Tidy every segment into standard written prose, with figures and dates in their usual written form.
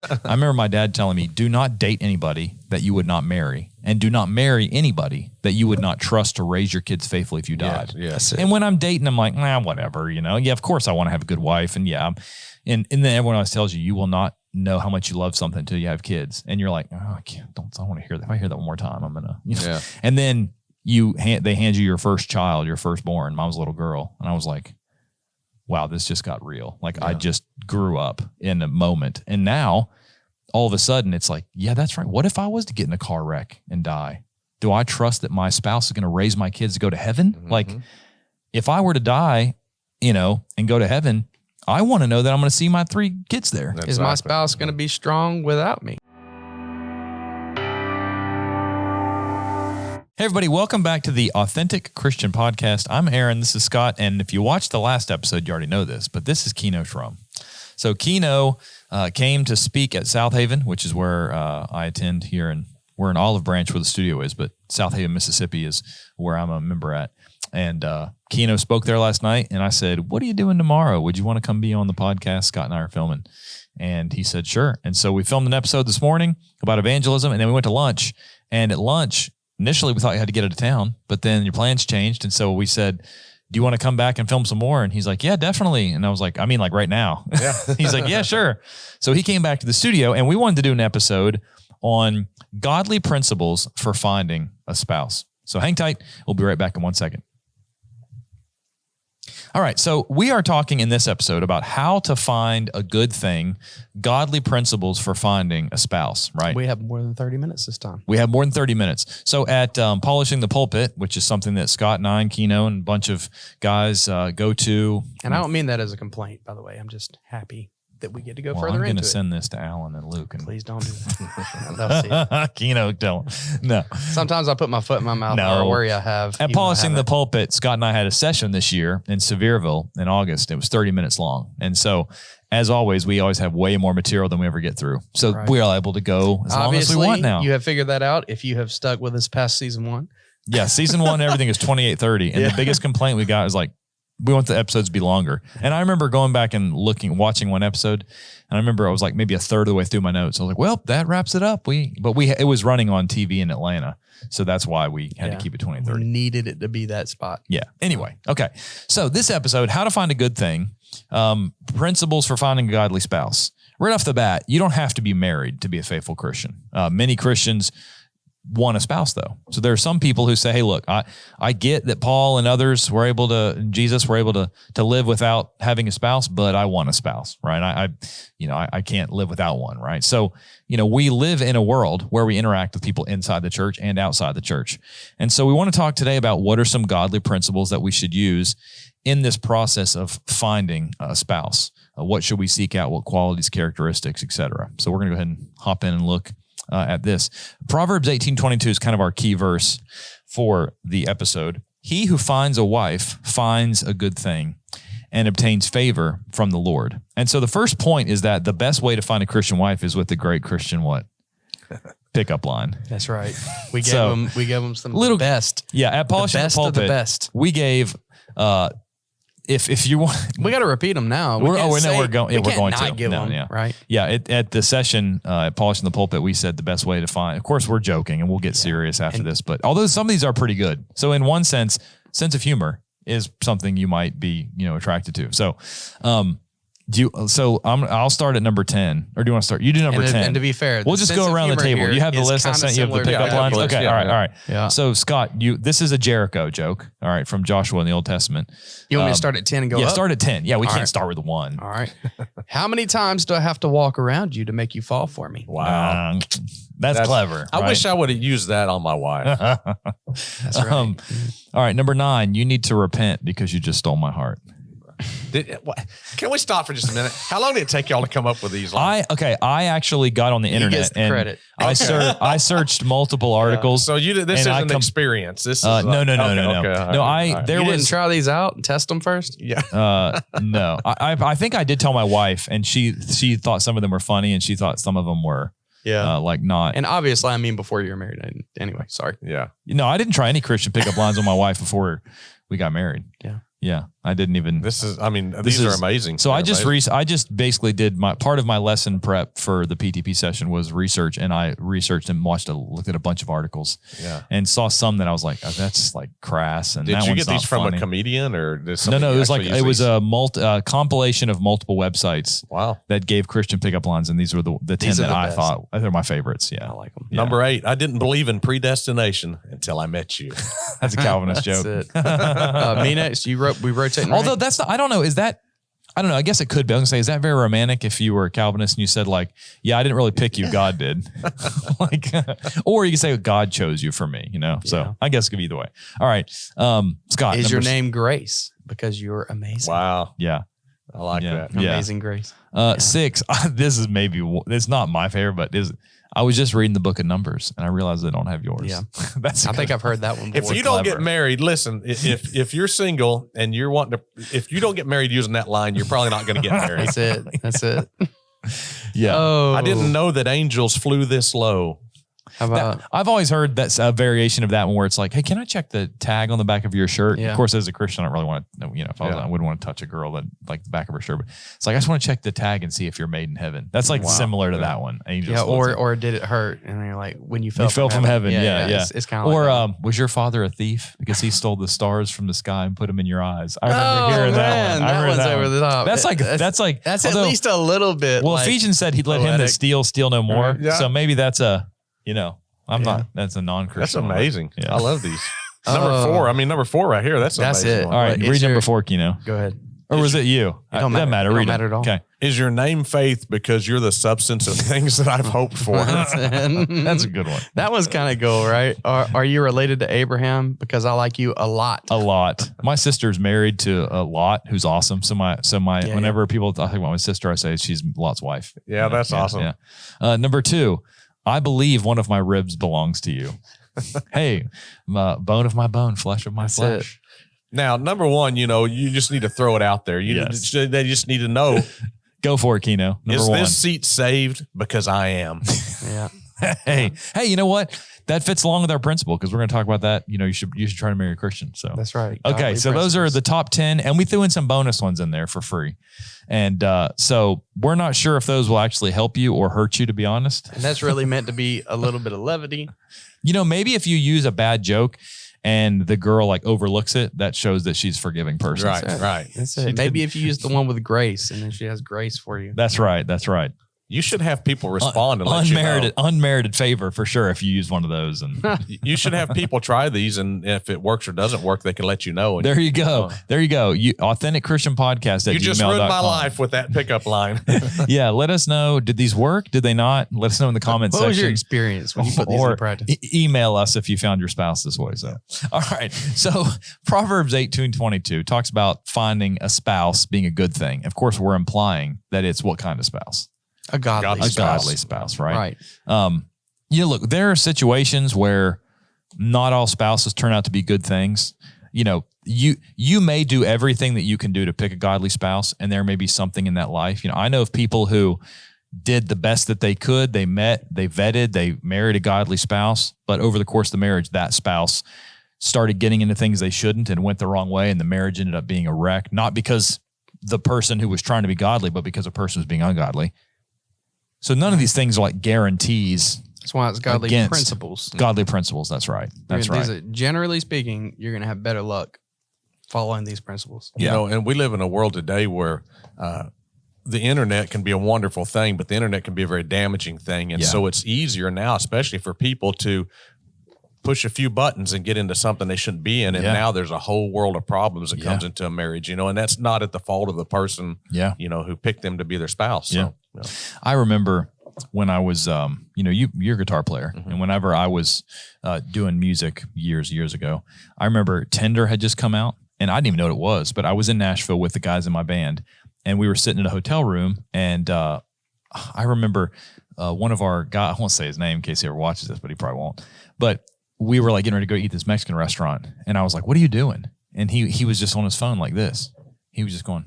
I remember my dad telling me, do not date anybody that you would not marry, and do not marry anybody that you would not trust to raise your kids faithfully if you died. Yes. And when I'm dating, I'm like, whatever, Yeah, of course I want to have a good wife. And and then everyone always tells you will not know how much you love something until you have kids. And you're like, I want to hear that. If I hear that one more time, I'm going to, And then they hand you your first child, your firstborn. Mine was a little girl. And I was like, wow, this just got real. I just grew up in a moment. And now all of a sudden it's like, yeah, that's right. What if I was to get in a car wreck and die? Do I trust that my spouse is going to raise my kids to go to heaven? Mm-hmm. If I were to die, and go to heaven, I want to know that I'm going to see my 3 kids there. Exactly. Is my spouse going to be strong without me? Hey, everybody. Welcome back to the Authentic Christian Podcast. I'm Aaron. This is Scott. And if you watched the last episode, you already know this, but this is Keno Shrum. So Keno came to speak at South Haven, which is where I attend here. And we're in Olive Branch where the studio is, but South Haven, Mississippi is where I'm a member at. And Keno spoke there last night. And I said, what are you doing tomorrow? Would you want to come be on the podcast? Scott and I are filming. And he said, sure. And so we filmed an episode this morning about evangelism. And then we went to lunch. And at lunch, initially, we thought you had to get out of town, but then your plans changed. And so we said, do you want to come back and film some more? And he's like, yeah, definitely. And I was like, right now. Yeah. He's like, yeah, sure. So he came back to the studio and we wanted to do an episode on godly principles for finding a spouse. So hang tight. We'll be right back in 1 second. All right, so we are talking in this episode about how to find a good thing, godly principles for finding a spouse, right? We have more than 30 minutes this time. We have more than 30 minutes. So at Polishing the Pulpit, which is something that Scott and I and Keno and a bunch of guys go to. And I don't mean that as a complaint, by the way. I'm just happy that we get to go further into it. I'm going to send this to Alan and Luke. And please don't do that. They'll see it. Keno, don't. No. Sometimes I put my foot in my mouth or worry I have. At Polishing the Pulpit, Scott and I had a session this year in Sevierville in August. It was 30 minutes long. And so, as always, we always have way more material than we ever get through. So we are able to go as long as we want now. You have figured that out if you have stuck with us past season 1. Yeah, season 1, everything is 28:30. And the biggest complaint we got is we want the episodes to be longer. And I remember going back and watching one episode, and I remember I was maybe a third of the way through my notes. I was like, well, that wraps it up. It was running on TV in Atlanta. So that's why we had to keep it 28:30. We needed it to be that spot. Yeah. Anyway. Okay. So this episode, how to find a good thing, principles for finding a godly spouse. Right off the bat, you don't have to be married to be a faithful Christian. Many Christians want a spouse though. So there are some people who say, hey, look, I get that Paul and others Jesus were able to live without having a spouse, but I want a spouse, right? I can't live without one, right? So, we live in a world where we interact with people inside the church and outside the church. And so we want to talk today about what are some godly principles that we should use in this process of finding a spouse. What should we seek out? What qualities, characteristics, et cetera. So we're going to go ahead and hop in and look at this. Proverbs 18:22 is kind of our key verse for the episode. He who finds a wife finds a good thing and obtains favor from the Lord. And so the first point is that the best way to find a Christian wife is with the great Christian what? Pickup line. That's right. We gave them some of the best. Yeah, at Polishing the Pulpit, of the best. We gave if you want, we got to repeat them now. We're going to give them, right? Yeah. At the session at Polishing the Pulpit, we said the best way to find. Of course, we're joking, and we'll get serious after this. But although some of these are pretty good, so in one sense of humor is something you might be attracted to. So, I'll start at number 10, or do you want to start? You do number 10. And to be fair, we'll just go around the table. You have the list I sent you of the pickup lines. Okay, all right. Yeah. So Scott, this is a Jericho joke. All right, from Joshua in the Old Testament. You want me to start at 10 and go up? Yeah, start at 10. Yeah, we can't start with 1. All right. How many times do I have to walk around you to make you fall for me? Wow. That's clever. I wish I would have used that on my wife. That's right. All right, number 9, you need to repent because you just stole my heart. Can we stop for just a minute? How long did it take y'all to come up with these lines? I actually got on the internet gets the and credit. I searched multiple articles. So you did this isn't an experience. This is no. You didn't try these out and test them first? Yeah. No. I think I did tell my wife, and she thought some of them were funny, and she thought some of them were not. And obviously, I mean, before you were married. Anyway, sorry. Yeah. No, I didn't try any Christian pickup lines on my wife before we got married. Yeah. Yeah. I didn't even. These are amazing. So They're I just basically did part of my lesson prep for the PTP session was research, and I researched and looked at a bunch of articles, and saw some that I was like, oh, that's like crass. And did that you one's get these from funny. a comedian or did No, it was it was a compilation of multiple websites. Wow. That gave Christian pickup lines, and these were the 10 that I thought they're my favorites. Yeah, I like them. Yeah. Number 8. I didn't believe in predestination until I met you. That's a Calvinist joke. That's it. Me next. We rotate. Although that's not, I don't know. Is that, I don't know. I guess it could be. I was gonna say, is that very romantic if you were a Calvinist and you said like, yeah, I didn't really pick you, God did. Like, or you can say God chose you for me, you know? So I guess it could be either way. All right. Scott. Is your name Grace? Because you're amazing. Wow. Yeah. I like that. Amazing Grace. 6. This is it's not my favorite, but I was just reading the book of Numbers and I realized I don't have yours. Yeah. I think I've heard that one before. If you don't get married, listen, if you're single and you're wanting to, if you don't get married using that line, you're probably not going to get married. That's it. Yeah. Oh, I didn't know that angels flew this low. How about I've always heard that's a variation of that one where it's like, hey, can I check the tag on the back of your shirt? Yeah. Of course, as a Christian, I don't really want to, if I wouldn't want to touch a girl that like the back of her shirt. But it's like, I just want to check the tag and see if you're made in heaven. That's like similar to that one. Angels. or did it hurt? And you're like, when you fell from heaven. Yeah. It's kind of like was your father a thief because he stole the stars from the sky and put them in your eyes? I remember hearing that one. That one's over the top. That's at least a little bit. Well, Ephesians said he'd let him that steal no more. Yeah. So maybe that's I'm not. That's a non-Christian. That's amazing. Yeah. I love these. Number 4 right here. That's it. amazing. All right, read number 4, Keno. Go ahead. Or was it you? It doesn't matter. Read it. Matter at all. Okay. Is your name Faith because you're the substance of things that I've hoped for? That's a good one. That one's kind of cool, right? Are you related to Abraham? Because I like you a lot. A lot. My sister's married to Lot, who's awesome. So whenever people talk about my sister, I say she's Lot's wife. Yeah, that's awesome. Yeah. Number 2, I believe one of my ribs belongs to you. Hey, bone of my bone, flesh of my flesh. Now, number 1, you just need to throw it out there. They just need to know. Go for it, Keno. Number 1. Is this seat saved? Because I am. Yeah. Hey, you know what? That fits along with our principle because we're going to talk about that. You should try to marry a Christian. So that's right. Okay, so those are the top 10, and we threw in some bonus ones in there for free. And so we're not sure if those will actually help you or hurt you, to be honest. And that's really meant to be a little bit of levity. Maybe if you use a bad joke and the girl like overlooks it, that shows that she's a forgiving person. Right. That's it. Maybe if you use the one with grace and then she has grace for you. That's right. You should have people respond and let unmerited favor for sure if you use one of those. And you should have people try these, and if it works or doesn't work, they can let you know. There you go. Authentic Christian Podcast. You just ruined my life with that pickup line. Yeah, let us know. Did these work? Did they not? Let us know in the comments section. What was your experience when you put these into practice? Email us if you found your spouse this way. So, all right. So Proverbs 18:22 talks about finding a spouse being a good thing. Of course, we're implying that it's what kind of spouse? A godly spouse, right? Look, there are situations where not all spouses turn out to be good things. You may do everything that you can do to pick a godly spouse, and there may be something in that life. I know of people who did the best that they could. They met, they vetted, they married a godly spouse, but over the course of the marriage, that spouse started getting into things they shouldn't and went the wrong way, and the marriage ended up being a wreck, not because the person who was trying to be godly, but because the person was being ungodly. So none of these things are like guarantees. That's why it's godly principles. Godly principles. That's right. Generally speaking, you're going to have better luck following these principles. Yeah. And we live in a world today where the internet can be a wonderful thing, but the internet can be a very damaging thing. And so it's easier now, especially for people to push a few buttons and get into something they shouldn't be in. And now there's a whole world of problems that comes into a marriage, and that's not at the fault of the person, who picked them to be their spouse. So, I remember when I was, you're a guitar player. Mm-hmm. And whenever I was doing music years ago, I remember Tender had just come out and I didn't even know what it was, but I was in Nashville with the guys in my band and we were sitting in a hotel room. And I remember one of our guys, I won't say his name in case he ever watches this, but he probably won't. But we were like getting ready to go eat this Mexican restaurant. And I was like, what are you doing? And he was just on his phone like this. He was just going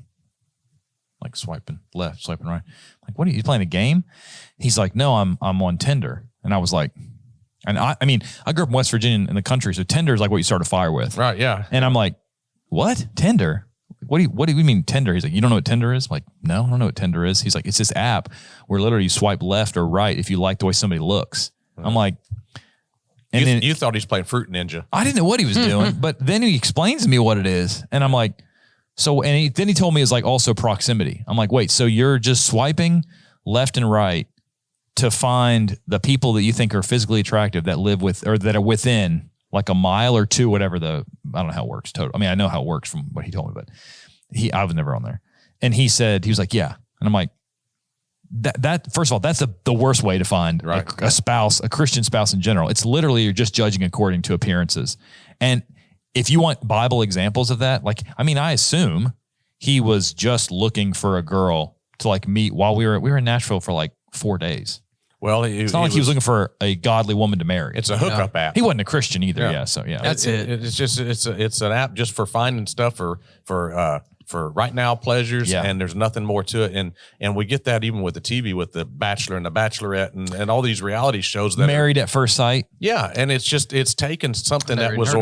like swiping left, swiping right. Like, what are you playing a game? He's like, no, I'm on Tinder. And I was like, and I grew up in West Virginia in the country. So Tinder is like what you start a fire with. Right. Yeah. And I'm like, what? Tinder? what do you mean Tinder? He's like, you don't know what Tinder is? I'm like, no, I don't know what Tinder is. He's like, it's this app where literally you swipe left or right if you like the way somebody looks. I'm like, and then you thought he's playing Fruit Ninja. I didn't know what he was doing, but then he explains to me what it is. And I'm like, then he told me it's like also proximity. I'm like, wait, so you're just swiping left and right to find the people that you think are physically attractive that live with, or that are within like a mile or two, whatever I don't know how it works. I mean, I know how it works from what he told me, but I was never on there. And he was like, yeah. And I'm like, that first of all, that's the worst way to find a spouse, a Christian spouse in general. It's literally, you're just judging according to appearances. And if you want Bible examples of that, like, I mean, I assume he was just looking for a girl to like meet while we were in Nashville for like 4 days. Well, it's not like he was looking for a godly woman to marry. It's a hookup app. He wasn't a Christian either. Yeah. So yeah, that's it. It's an app just for finding stuff for right now pleasures, and there's nothing more to it. And we get that even with the TV, with the Bachelor and the Bachelorette and all these reality shows that Married at First Sight. Yeah, and it's taken something that was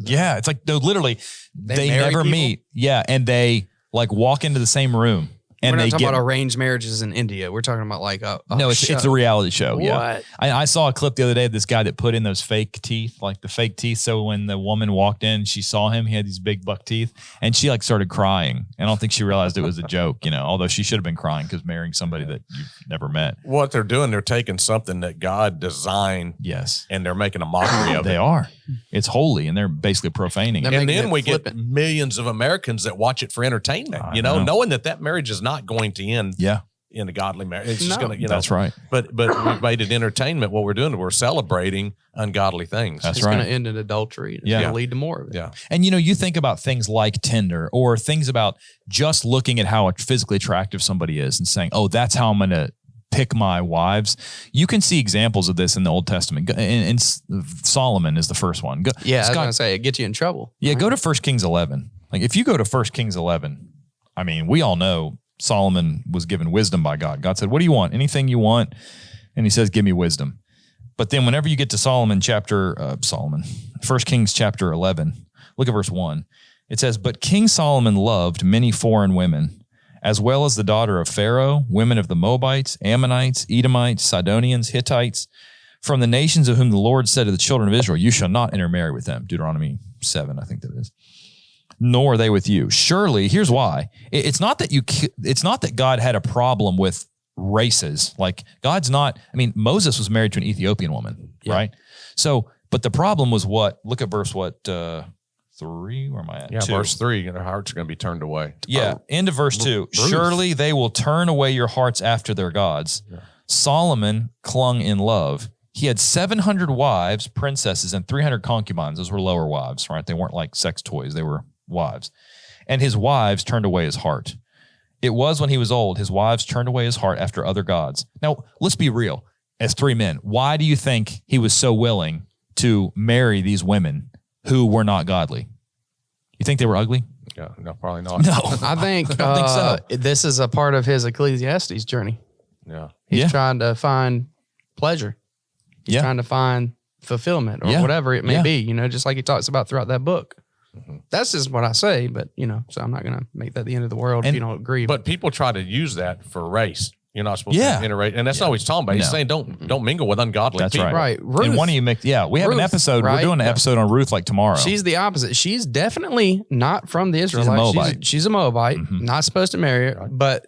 yeah, it's like literally they never meet. Yeah, and they like walk into the same room. And we're not talking about arranged marriages in India. We're talking about like it's a reality show. What? Yeah, I saw a clip the other day of this guy that put in those fake teeth, like the fake teeth. So when the woman walked in, she saw him. He had these big buck teeth, and she like started crying. I don't think she realized it was a joke, although she should have been crying because marrying somebody that you've never met. What they're doing, they're taking something that God designed, and they're making a mockery of it. They are. It's holy, and they're basically profaning it. And then we get millions of Americans that watch it for entertainment, knowing that marriage is not going to end in a godly marriage. It's just going to, That's right. But we've made it entertainment. What we're doing, we're celebrating ungodly things. It's going to end in adultery. It's going to lead to more of it. Yeah. And, you think about things like Tinder or things about just looking at how physically attractive somebody is and saying, oh, that's how I'm going to pick my wives. You can see examples of this in the Old Testament. And Solomon is the first one. I was going to say, it gets you in trouble. Yeah, go to 1 Kings 11. Like if you go to 1 Kings 11, I mean, we all know Solomon was given wisdom by God. God said, what do you want? Anything you want. And he says, give me wisdom. But then whenever you get to 1 Kings chapter 11, look at verse 1. It says, but King Solomon loved many foreign women, as well as the daughter of Pharaoh, women of the Moabites, Ammonites, Edomites, Sidonians, Hittites, from the nations of whom the Lord said to the children of Israel, you shall not intermarry with them. Deuteronomy 7, I think that is. Nor are they with you. Surely, here's why. It's not that God had a problem with races. Like Moses was married to an Ethiopian woman, right? So, but the problem was what? Look at verse 3, where am I at? Yeah, 2. verse 3, their hearts are going to be turned away. Yeah, end of verse 2. Surely they will turn away your hearts after their gods. Yeah. Solomon clung in love. He had 700 wives, princesses, and 300 concubines. Those were lower wives, right? They weren't like sex toys. They were wives. And his wives turned away his heart. It was when he was old, his wives turned away his heart after other gods. Now, let's be real. As 3 men, why do you think he was so willing to marry these women who were not godly? You think they were ugly? Yeah, no, probably not. No, I think, I don't think so. This is a part of his Ecclesiastes journey. Yeah. He's trying to find pleasure. He's trying to find fulfillment or whatever it may be, just like he talks about throughout that book. Mm-hmm. That's just what I say, but, so I'm not going to make that the end of the world if you don't agree. But people try to use that for race. You're not supposed to interrace. And that's not what he's talking about. He's saying don't mingle with ungodly people. That's right. Ruth, and one of you we have Ruth, an episode. Right? We're doing an episode on Ruth like tomorrow. She's the opposite. She's definitely not from the Israelites. She's a Moabite. Mm-hmm. Not supposed to marry her. But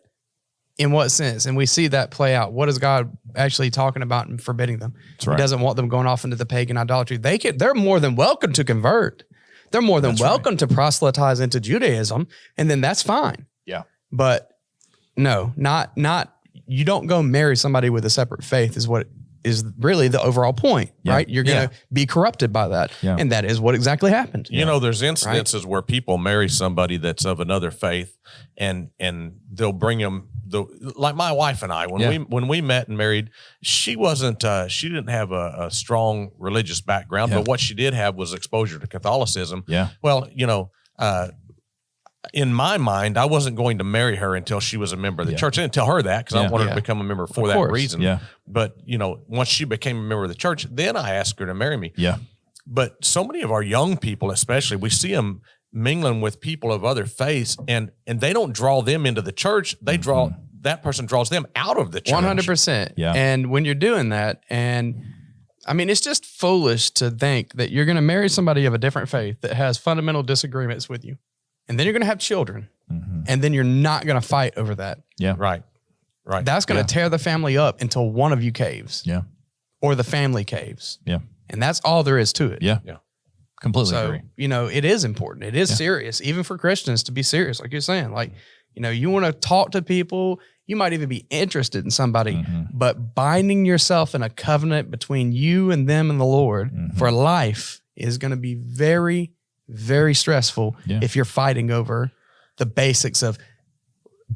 in what sense? And we see that play out. What is God actually talking about and forbidding them? That's right. He doesn't want them going off into the pagan idolatry. They're more than welcome to convert. They're more than welcome to proselytize into Judaism. And then that's fine. Yeah. But no, not you don't go marry somebody with a separate faith is what is really the overall point, right? You're going to be corrupted by that. Yeah. And that is what exactly happened. There's incidences where people marry somebody that's of another faith and they'll bring them, like my wife and I, when we met and married, she didn't have a strong religious background, but what she did have was exposure to Catholicism. Yeah. Well, in my mind, I wasn't going to marry her until she was a member of the church. I didn't tell her that because I wanted her to become a member for that reason. Yeah. But, once she became a member of the church, then I asked her to marry me. Yeah. But so many of our young people, especially, we see them mingling with people of other faiths, and they don't draw them into the church. They draw that person draws them out of the church. 100%. Yeah. And when you're doing that, and I mean, it's just foolish to think that you're going to marry somebody of a different faith that has fundamental disagreements with you, and then you're going to have children, and then you're not going to fight over that. Yeah. Right. That's going to tear the family up until one of you caves. Yeah. Or the family caves. Yeah. And that's all there is to it. Yeah. Yeah. Completely So, agree. it is important. It is serious, even for Christians to be serious, like you're saying. Like, you want to talk to people. You might even be interested in somebody, but binding yourself in a covenant between you and them and the Lord for life is going to be very, very stressful if you're fighting over the basics of,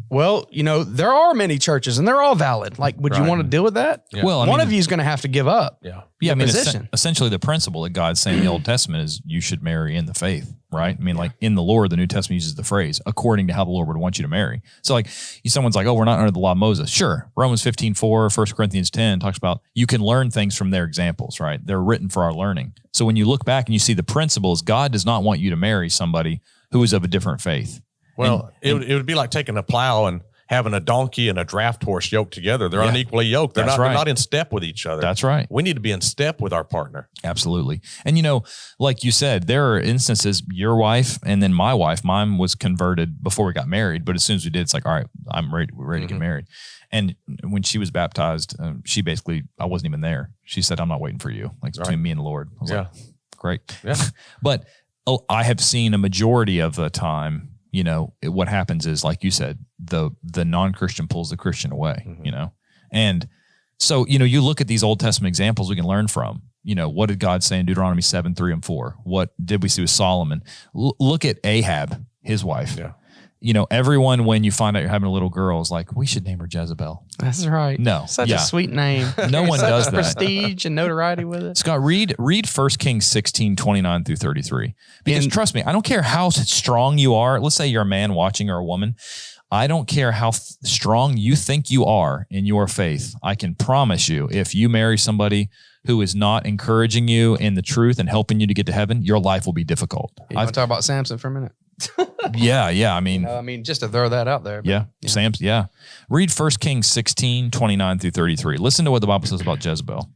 well, there are many churches and they're all valid. Like, would you want to deal with that? Yeah. Well, one of you is going to have to give up. Yeah. Yeah, I mean, position. Essentially the principle that God's saying in the Old Testament is you should marry in the faith, right? I mean, like in the Lord, the New Testament uses the phrase, according to how the Lord would want you to marry. So like someone's like, oh, we're not under the law of Moses. Sure. Romans 15:4, 1 Corinthians 10 talks about you can learn things from their examples, right? They're written for our learning. So when you look back and you see the principles, God does not want you to marry somebody who is of a different faith. Well, it would be like taking a plow and having a donkey and a draft horse yoked together. They're unequally yoked. They're not in step with each other. That's right. We need to be in step with our partner. Absolutely. And like you said, there are instances, your wife and then my wife, mine was converted before we got married, but as soon as we did, it's like, all right, we're ready to get married. And when she was baptized, she basically, I wasn't even there. She said, I'm not waiting for you. Like between me and the Lord. I was like, great. Yeah. But I have seen a majority of the time, what happens is, like you said, the non-Christian pulls the Christian away, And so, you look at these Old Testament examples we can learn from. What did God say in Deuteronomy 7:3-4? What did we see with Solomon? Look at Ahab, his wife. Yeah. Everyone, when you find out you're having a little girl, is like, we should name her Jezebel. That's right. No. Such a sweet name. No one does that. Prestige and notoriety with it. Scott, read 1 Kings 16:29-33. Because trust me, I don't care how strong you are. Let's say you're a man watching or a woman. I don't care how strong you think you are in your faith. I can promise you, if you marry somebody who is not encouraging you in the truth and helping you to get to heaven, your life will be difficult. You want to talk about Samson for a minute? Yeah. I mean, just to throw that out there. But, Samson. Yeah. Read 1 Kings 16:29-33. Listen to what the Bible says about Jezebel.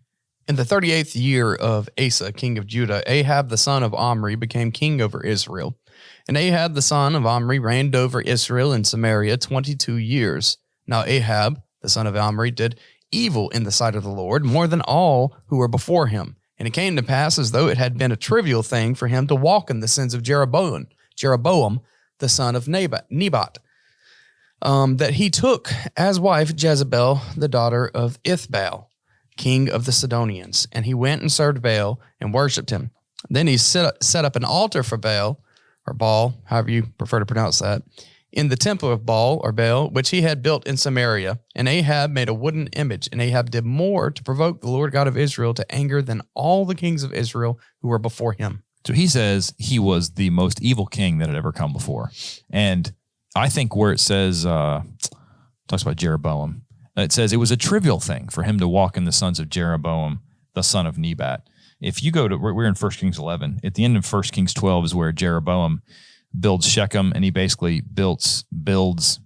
In the 38th year of Asa, king of Judah, Ahab the son of Omri became king over Israel. And Ahab the son of Omri reigned over Israel and Samaria 22 years. Now Ahab the son of Omri did evil in the sight of the Lord more than all who were before him. And it came to pass, as though it had been a trivial thing for him to walk in the sins of Jeroboam, the son of Nebat, that he took as wife Jezebel, the daughter of Ithbaal, king of the Sidonians. And he went and served Baal and worshipped him. Then he set up an altar for Baal, or Baal, however you prefer to pronounce that, in the temple of Baal, or Baal, which he had built in Samaria. And Ahab made a wooden image, and Ahab did more to provoke the Lord God of Israel to anger than all the kings of Israel who were before him. So he says he was the most evil king that had ever come before. And I think where it says, talks about Jeroboam, it says it was a trivial thing for him to walk in the sons of Jeroboam, the son of Nebat. If you go to, we're in 1 Kings 11. At the end of 1 Kings 12 is where Jeroboam builds Shechem, and he basically builds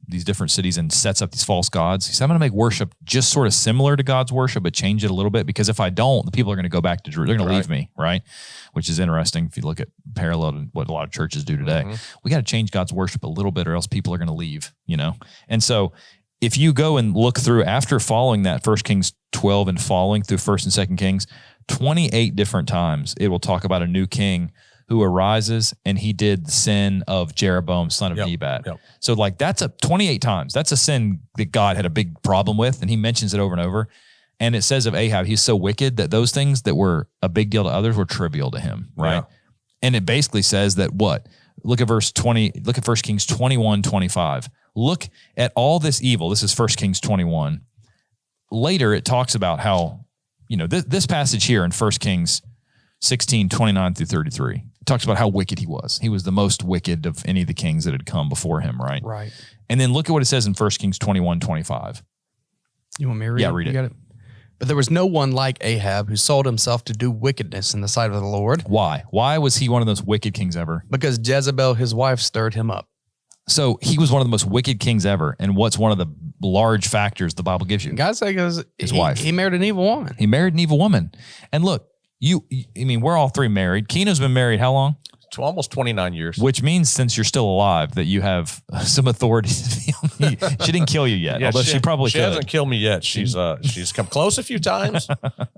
these different cities and sets up these false gods. He said, I'm going to make worship just sort of similar to God's worship, but change it a little bit, because if I don't, the people are going to go back to Jerusalem. They're going to leave me, right? Which is interesting if you look at parallel to what a lot of churches do today. We got to change God's worship a little bit, or else people are going to leave, And so if you go and look through, after following that 1 Kings 12 and following through 1 and 2 Kings, 28 different times it will talk about a new king who arises, and he did the sin of Jeroboam, son of Nebat. So like that's 28 times. That's a sin that God had a big problem with, and he mentions it over and over. And it says of Ahab, he's so wicked that those things that were a big deal to others were trivial to him, right? Yeah. And it basically says that what? Look at verse 20, look at 1 Kings 21:25. Look at all this evil. This is 1 Kings 21. Later, it talks about how, this passage here in 1 Kings 16:29-33. It talks about how wicked he was. He was the most wicked of any of the kings that had come before him, right? Right. And then look at what it says in 1 Kings 21:25. You want me to read it? Yeah, read it. Got it. But there was no one like Ahab who sold himself to do wickedness in the sight of the Lord. Why? Why was he one of those wicked kings ever? Because Jezebel, his wife, stirred him up. So he was one of the most wicked kings ever. And what's one of the large factors the Bible gives you? God says his wife. He married an evil woman. He married an evil woman. And look, we're all three married. Keno's been married how long? Almost 29 years. Which means since you're still alive that you have some authority. She didn't kill you yet, although she probably she could. hasn't killed me yet. She's come close a few times,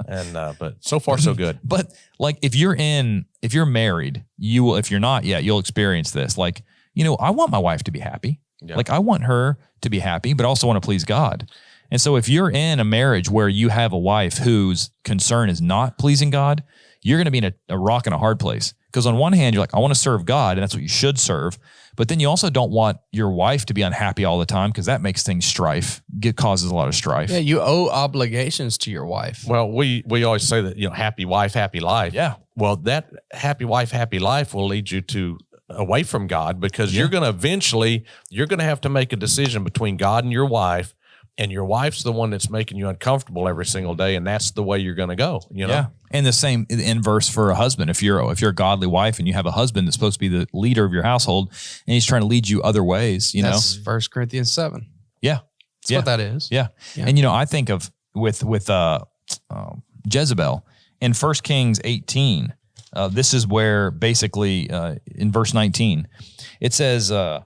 and but so far so good. But like if you're married, you will. If you're not yet, you'll experience this. Like, I want my wife to be happy. Yeah. Like I want her to be happy, but also want to please God. And so if you're in a marriage where you have a wife whose concern is not pleasing God, you're going to be in a rock and a hard place. Because on one hand, you're like, I want to serve God, and that's what you should serve. But then you also don't want your wife to be unhappy all the time because that makes things strife. It causes a lot of strife. Yeah, you owe obligations to your wife. Well, we always say that, happy wife, happy life. Yeah. Well, that happy wife, happy life will lead you to away from God because you're going to have to make a decision between God and your wife. And your wife's the one that's making you uncomfortable every single day, and that's the way you're going to go. Yeah, and the same inverse for a husband. If you're a godly wife and you have a husband that's supposed to be the leader of your household, and he's trying to lead you other ways, that's 1 Corinthians 7. Yeah, that's what that is. Yeah, and I think of with Jezebel in 1 Kings 18. This is where basically in verse 19 it says, "Now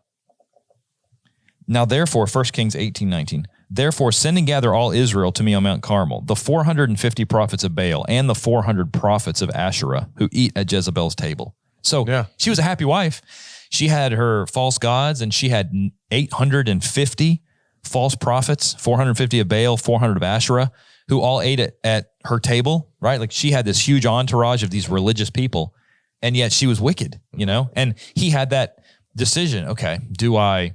therefore, 1 Kings 18:19." Therefore, send and gather all Israel to me on Mount Carmel, the 450 prophets of Baal and the 400 prophets of Asherah who eat at Jezebel's table. So she was a happy wife. She had her false gods, and she had 850 false prophets, 450 of Baal, 400 of Asherah, who all ate at her table, right? Like she had this huge entourage of these religious people, and yet she was wicked, And he had that decision. Okay, do I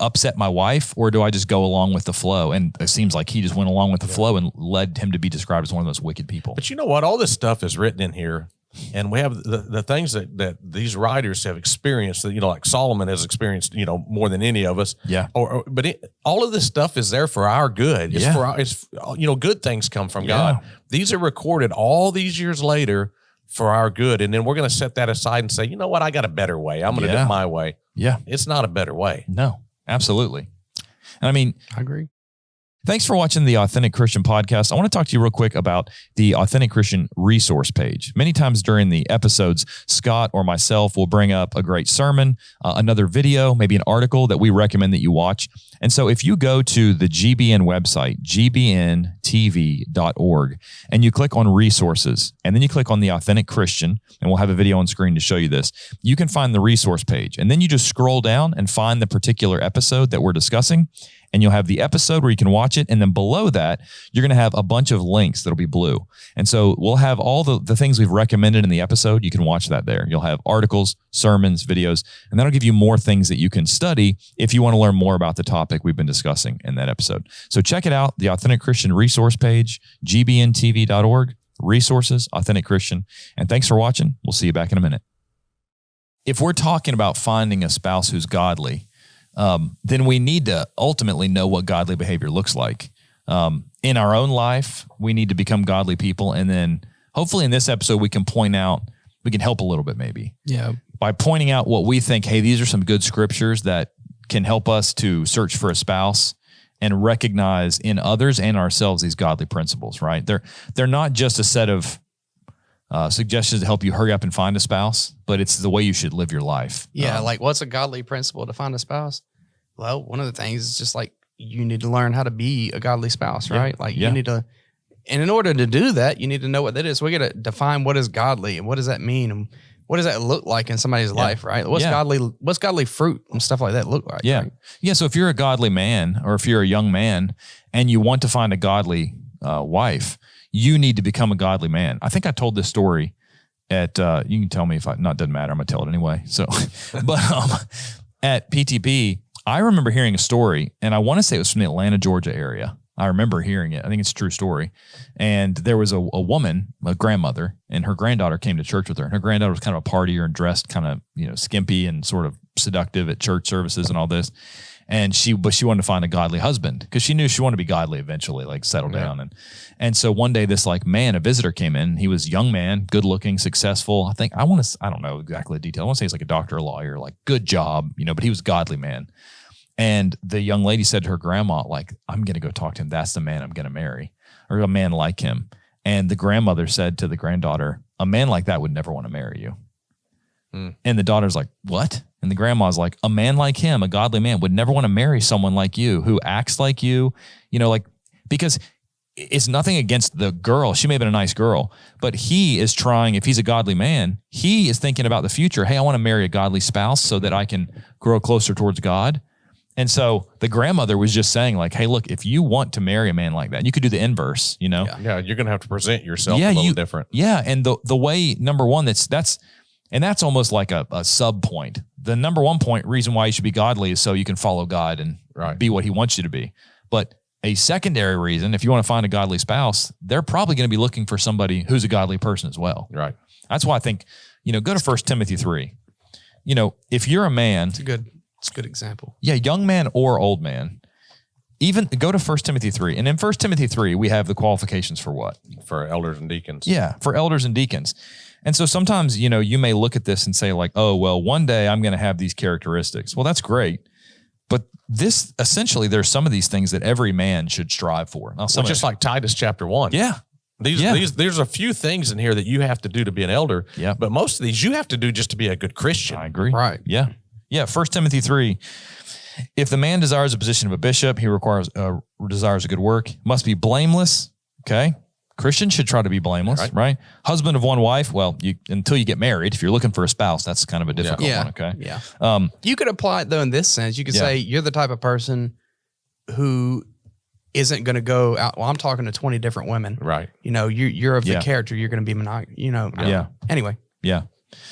upset my wife, or do I just go along with the flow? And it seems like he just went along with the flow and led him to be described as one of those wicked people. But you know what? All this stuff is written in here, and we have the things that these writers have experienced that, like Solomon has experienced, more than any of us. Yeah. All of this stuff is there for our good. It's for our, good things come from God. These are recorded all these years later for our good. And then we're going to set that aside and say, you know what? I got a better way. I'm going to do it my way. Yeah. It's not a better way. No, absolutely. And I agree. Thanks for watching the Authentic Christian Podcast. I want to talk to you real quick about the Authentic Christian resource page. Many times during the episodes, Scott or myself will bring up a great sermon, another video, maybe an article that we recommend that you watch. And so if you go to the GBN website, gbntv.org, and you click on resources, and then you click on the Authentic Christian, and we'll have a video on screen to show you this, you can find the resource page. And then you just scroll down and find the particular episode that we're discussing. And you'll have the episode where you can watch it. And then below that, you're going to have a bunch of links that'll be blue. And so we'll have all the things we've recommended in the episode. You can watch that there. You'll have articles, sermons, videos, and that'll give you more things that you can study if you want to learn more about the topic we've been discussing in that episode. So check it out, the Authentic Christian resource page, gbntv.org, resources, Authentic Christian. And thanks for watching. We'll see you back in a minute. If we're talking about finding a spouse who's godly, then we need to ultimately know what godly behavior looks like. In our own life, we need to become godly people. And then hopefully in this episode, we can help a little bit maybe. Yeah. By pointing out what we think, hey, these are some good scriptures that can help us to search for a spouse and recognize in others and ourselves these godly principles, right? They're not just a set of suggestions to help you hurry up and find a spouse, but it's the way you should live your life. Yeah, like what's a godly principle to find a spouse? Well, one of the things is just like you need to learn how to be a godly spouse, right? You need to, and in order to do that, you need to know what that is. So we got to define what is godly and what does that mean and what does that look like in somebody's life, right? What's godly fruit and stuff like that look like? Yeah. Right? Yeah. So if you're a godly man or if you're a young man and you want to find a godly wife, you need to become a godly man. I think I told this story at, you can tell me if it doesn't matter. I'm going to tell it anyway. So, but at PTP, I remember hearing a story, and I want to say it was from the Atlanta, Georgia area. I remember hearing it. I think it's a true story. And there was a woman, a grandmother, and her granddaughter came to church with her. And her granddaughter was kind of a partier and dressed kind of, skimpy and sort of seductive at church services and all this. And she wanted to find a godly husband because she knew she wanted to be godly eventually, like settle down. And so one day this like man, a visitor came in. He was a young man, good looking, successful. I don't know exactly the detail. I want to say he's like a doctor or lawyer, like good job, but he was a godly man. And the young lady said to her grandma, like, I'm going to go talk to him. That's the man I'm going to marry, or a man like him. And the grandmother said to the granddaughter, a man like that would never want to marry you. And the daughter's like, what? And the grandma's like, a man like him, a godly man, would never want to marry someone like you who acts like you, because it's nothing against the girl. She may have been a nice girl, but he is trying, if he's a godly man, he is thinking about the future. Hey, I want to marry a godly spouse so that I can grow closer towards God. And so the grandmother was just saying like, hey, look, if you want to marry a man like that, you could do the inverse, Yeah, you're going to have to present yourself a little different. Yeah. And the way, number one, that's almost like a sub point. The number one point reason why you should be godly is so you can follow God and be what he wants you to be. But a secondary reason, if you want to find a godly spouse, they're probably going to be looking for somebody who's a godly person as well. Right. That's why I think, go to 1 Timothy 3. If you're a man. It's a good example. Yeah, young man or old man. Even go to 1 Timothy 3. And in 1 Timothy 3, we have the qualifications for what? For elders and deacons. Yeah, for elders and deacons. And so sometimes, you may look at this and say like, oh, well, one day I'm going to have these characteristics. Well, that's great. But essentially, there's some of these things that every man should strive for. Now, just like Titus chapter 1. Yeah. There's a few things in here that you have to do to be an elder. Yeah. But most of these you have to do just to be a good Christian. I agree. Right. Yeah. Yeah. 1 Timothy 3. If the man desires a position of a bishop, he desires a good work, must be blameless. Okay. Christians should try to be blameless, right? Husband of one wife. Well, until you get married, if you're looking for a spouse, that's kind of a difficult one. Okay. Yeah. You could apply it though in this sense. You could say you're the type of person who isn't going to go out. Well, I'm talking to 20 different women. Right. You're of the character. You're going to be monogamous. Anyway. Yeah.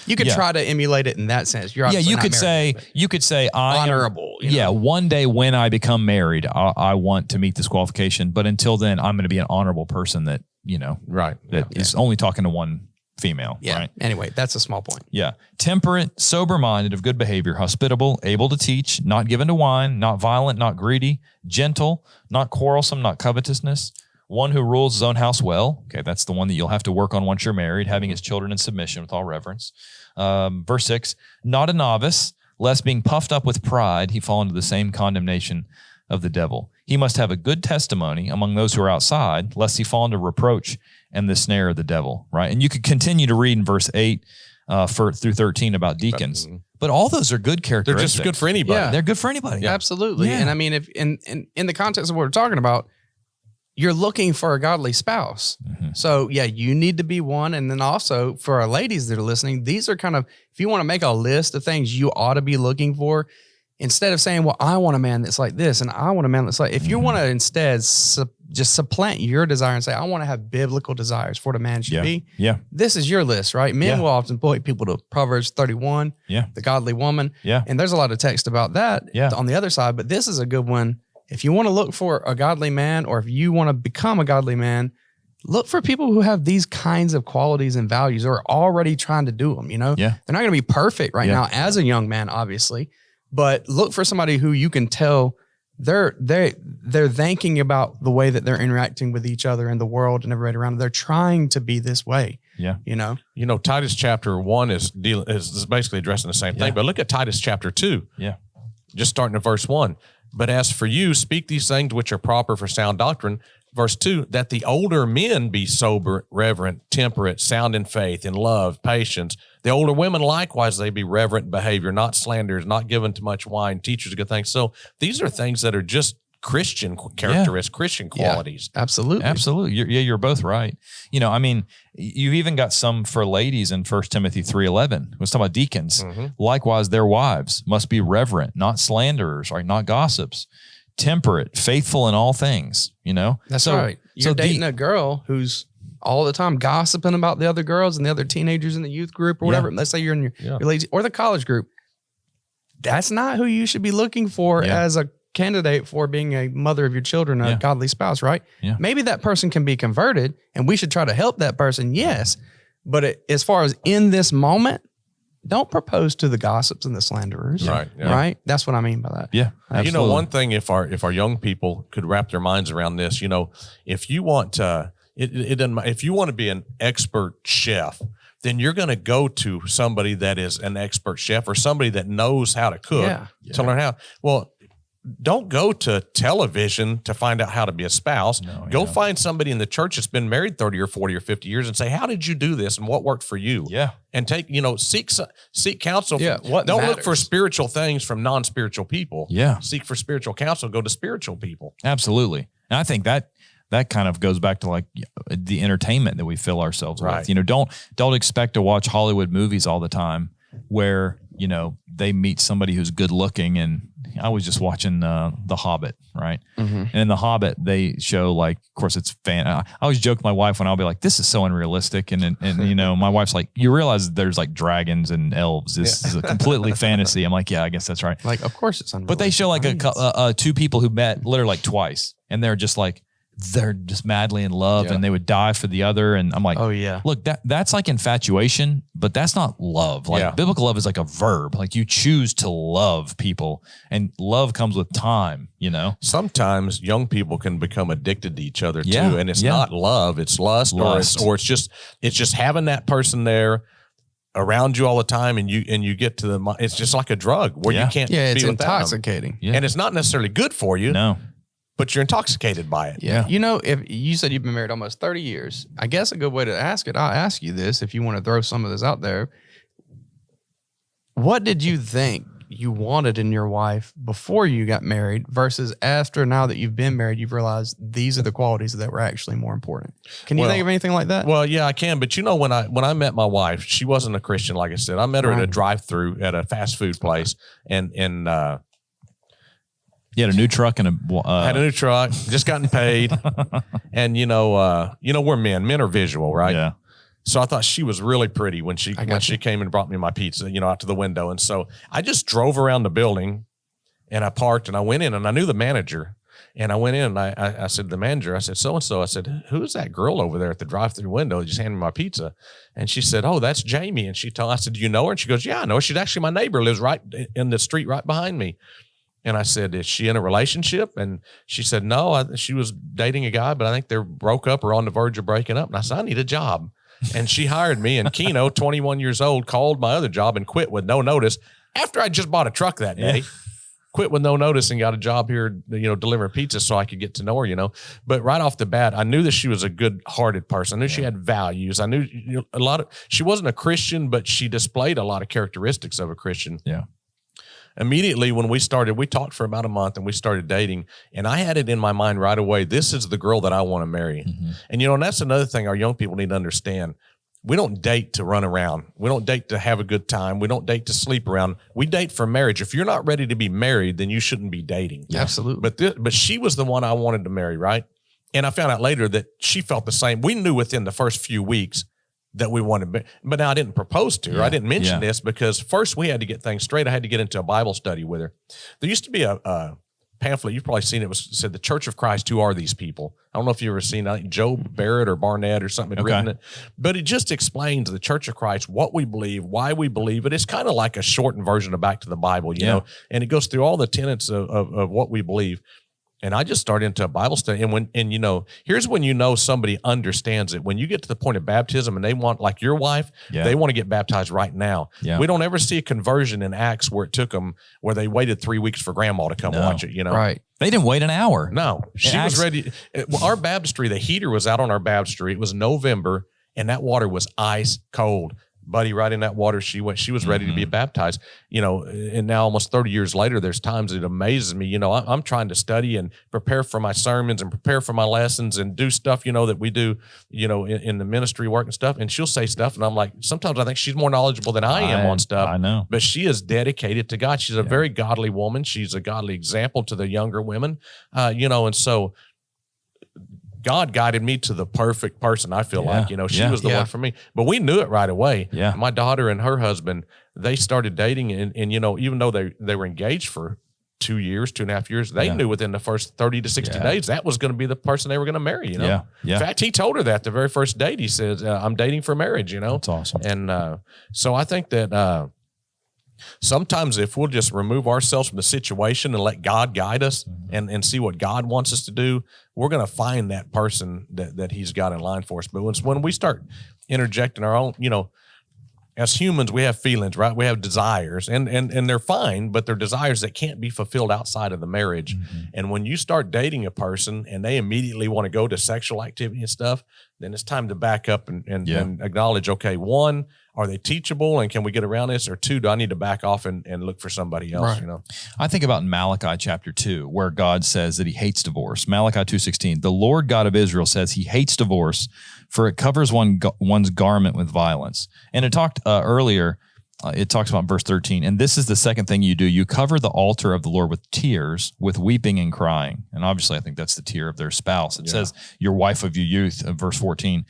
You could try to emulate it in that sense. You're you could say honorable. One day when I become married, I want to meet this qualification, but until then, I'm going to be an honorable person that is only talking to one female. Yeah. Right? Anyway, that's a small point. Yeah. Temperate, sober-minded, of good behavior, hospitable, able to teach, not given to wine, not violent, not greedy, gentle, not quarrelsome, not covetousness. One who rules his own house well. Okay, that's the one that you'll have to work on once you're married, having his children in submission with all reverence. Verse 6, not a novice, lest being puffed up with pride, he fall into the same condemnation of the devil. He must have a good testimony among those who are outside, lest he fall into reproach and the snare of the devil, right? And you could continue to read in verse 8 through 13 about deacons. But all those are good characteristics. They're just good for anybody. Yeah. They're good for anybody. Yeah. Absolutely. Yeah. And I mean, if in the context of what we're talking about, you're looking for a godly spouse. Mm-hmm. So you need to be one. And then also for our ladies that are listening, these are kind of, if you want to make a list of things you ought to be looking for, instead of saying, well, I want a man that's like this and I want a man that's like, if you want to instead just supplant your desire and say, I want to have biblical desires for what a man should be. Yeah. This is your list, right? Men will often point people to Proverbs 31, the godly woman. Yeah. And there's a lot of text about that on the other side, but this is a good one. If you want to look for a godly man, or if you want to become a godly man, look for people who have these kinds of qualities and values or are already trying to do them. They're not going to be perfect right now as a young man, obviously, but look for somebody who you can tell they're thinking about the way that they're interacting with each other and the world and everybody around them. They're trying to be this way. Yeah. Titus chapter 1 is basically addressing the same thing, but look at Titus chapter 2. Yeah. Just starting at verse 1. But as for you, speak these things which are proper for sound doctrine. Verse 2, that the older men be sober, reverent, temperate, sound in faith, in love, patience. The older women likewise, they be reverent in behavior, not slanderers, not given to much wine, teachers of good things. So these are things that are just Christian characteristics, Christian qualities. Absolutely. You're both right. You've even got some for ladies in 1 Timothy 3:11. It was talking about deacons. Mm-hmm. Likewise, their wives must be reverent, not slanderers, right? Not gossips, temperate, faithful in all things. That's right. You're dating a girl who's all the time gossiping about the other girls and the other teenagers in the youth group or whatever. Let's say you're in your ladies or the college group. That's not who you should be looking for as a candidate for being a mother of your children, a godly spouse, right? Yeah. Maybe that person can be converted and we should try to help that person. Yes. But as far as in this moment, don't propose to the gossips and the slanderers. Right. Yeah. Right. That's what I mean by that. Yeah. Absolutely. You know, one thing, if our young people could wrap their minds around this, you know, if you want to, it doesn't, if you want to be an expert chef, then you're going to go to somebody that is an expert chef or somebody that knows how to cook to learn how. Well, don't go to television to find out how to be a spouse. Go find somebody in the church that's been married 30 or 40 or 50 years and say, how did you do this and what worked for you? Yeah. And seek counsel. Yeah. Don't look for spiritual things from non-spiritual people. Yeah. Seek for spiritual counsel. Go to spiritual people. Absolutely. And I think that kind of goes back to like the entertainment that we fill ourselves with. You know, don't expect to watch Hollywood movies all the time where, you know, they meet somebody who's good looking. And I was just watching The Hobbit, right? Mm-hmm. And in The Hobbit, they show like, of course, it's I always joke with my wife when I'll be like, "This is so unrealistic," and you know, my wife's like, "You realize there's like dragons and elves? This is a completely fantasy." I'm like, "Yeah, I guess that's right." Like, of course it's unrealistic. But they show like two people who met literally like twice, and they're just madly in love and they would die for the other. And I'm like, oh yeah, look, that's like infatuation, but that's not love. Like biblical love is like a verb. Like you choose to love people, and love comes with time, you know? Sometimes young people can become addicted to each other too. And it's not love, it's lust. Or it's just having that person there around you all the time, and you get to it's just like a drug where you can't it's be intoxicating. And it's not necessarily good for you. No. But you're intoxicated by it. Yeah. You know, if you said you've been married almost 30 years, I guess a good way to ask it, I'll ask you this if you want to throw some of this out there. What did you think you wanted in your wife before you got married versus after, now that you've been married, you've realized these are the qualities that were actually more important? Can you think of anything like that? Well, yeah, I can. But you know, when I met my wife, she wasn't a Christian, like I said. I met her at a drive-through at a fast food place, and you had a new truck and had a new truck, just gotten paid. And you know, we're men. Men are visual, right? Yeah. So I thought she was really pretty when she came and brought me my pizza, you know, out to the window. And so I just drove around the building and I parked and I went in, and I knew the manager. And I went in and I said to the manager, I said, so-and-so, I said, who's that girl over there at the drive-through window just handing me my pizza? And she said, oh, that's Jamie. And I said, do you know her? And she goes, yeah, I know her. She's actually my neighbor, lives right in the street right behind me. And I said, is she in a relationship? And she said, no, she was dating a guy, but I think they're broke up or on the verge of breaking up. And I said, I need a job. And she hired me. And Keno, 21 years old, called my other job and quit with no notice after I just bought a truck that day. Quit with no notice and got a job here, you know, delivering pizza so I could get to know her, you know. But right off the bat, I knew that she was a good-hearted person. I knew she had values. I knew she wasn't a Christian, but she displayed a lot of characteristics of a Christian. Yeah. Immediately when we talked for about a month and we started dating, and I had it in my mind right away, this is the girl that I want to marry. Mm-hmm. And, you know, and that's another thing our young people need to understand. We don't date to run around. We don't date to have a good time. We don't date to sleep around. We date for marriage. If you're not ready to be married, then you shouldn't be dating. Yeah, absolutely. But she was the one I wanted to marry, right? And I found out later that she felt the same. We knew within the first few weeks that we wanted, but now I didn't propose to her. I didn't mention this because first we had to get things straight. I had to get into a Bible study with her. There used to be a pamphlet, you've probably seen it, said the Church of Christ, who are these people? I don't know if you've ever seen it. I think Joe Barrett or Barnett or something had written it, but it just explains the Church of Christ, what we believe, why we believe it. It's kind of like a shortened version of Back to the Bible, you know, and it goes through all the tenets of what we believe. And I just started into a Bible study. And you know, here's when you know somebody understands it. When you get to the point of baptism and they want, like your wife, they want to get baptized right now. Yeah. We don't ever see a conversion in Acts where it took them, where they waited 3 weeks for grandma to come watch it, you know? Right. They didn't wait an hour. No. She was ready. Our baptistry, the heater was out on our baptistry. It was November, and that water was ice cold. Buddy, right in that water, she was ready to be baptized, you know, and now almost 30 years later, there's times it amazes me, you know, I'm trying to study and prepare for my sermons and prepare for my lessons and do stuff, you know, that we do, you know, in the ministry work and stuff. And she'll say stuff. And I'm like, sometimes I think she's more knowledgeable than I am on stuff. I know. But she is dedicated to God. She's a very godly woman. She's a godly example to the younger women, you know, and so God guided me to the perfect person. I feel like, you know, she was the one for me, but we knew it right away. Yeah. My daughter and her husband, they started dating and, you know, even though they were engaged for 2 years, 2.5 years. They knew within the first 30 to 60 days that was going to be the person they were going to marry, you know? In fact, he told her that the very first date. He said, I'm dating for marriage, you know? That's awesome. And so I think that sometimes if we'll just remove ourselves from the situation and let God guide us and see what God wants us to do, we're going to find that person that he's got in line for us. But when we start interjecting our own, you know, as humans, we have feelings, right? We have desires, and they're fine, but they're desires that can't be fulfilled outside of the marriage. And when you start dating a person and they immediately want to go to sexual activity and stuff, then it's time to back up and acknowledge, okay, one, are they teachable and can we get around this? Or two, do I need to back off and look for somebody else? Right. You know, I think about in Malachi chapter 2, where God says that he hates divorce. Malachi 2:16, the Lord God of Israel says he hates divorce, for it covers one's garment with violence. And it talked earlier, it talks about verse 13, and this is the second thing you do. You cover the altar of the Lord with tears, with weeping and crying. And obviously I think that's the tear of their spouse. It says your wife of your youth, verse 14.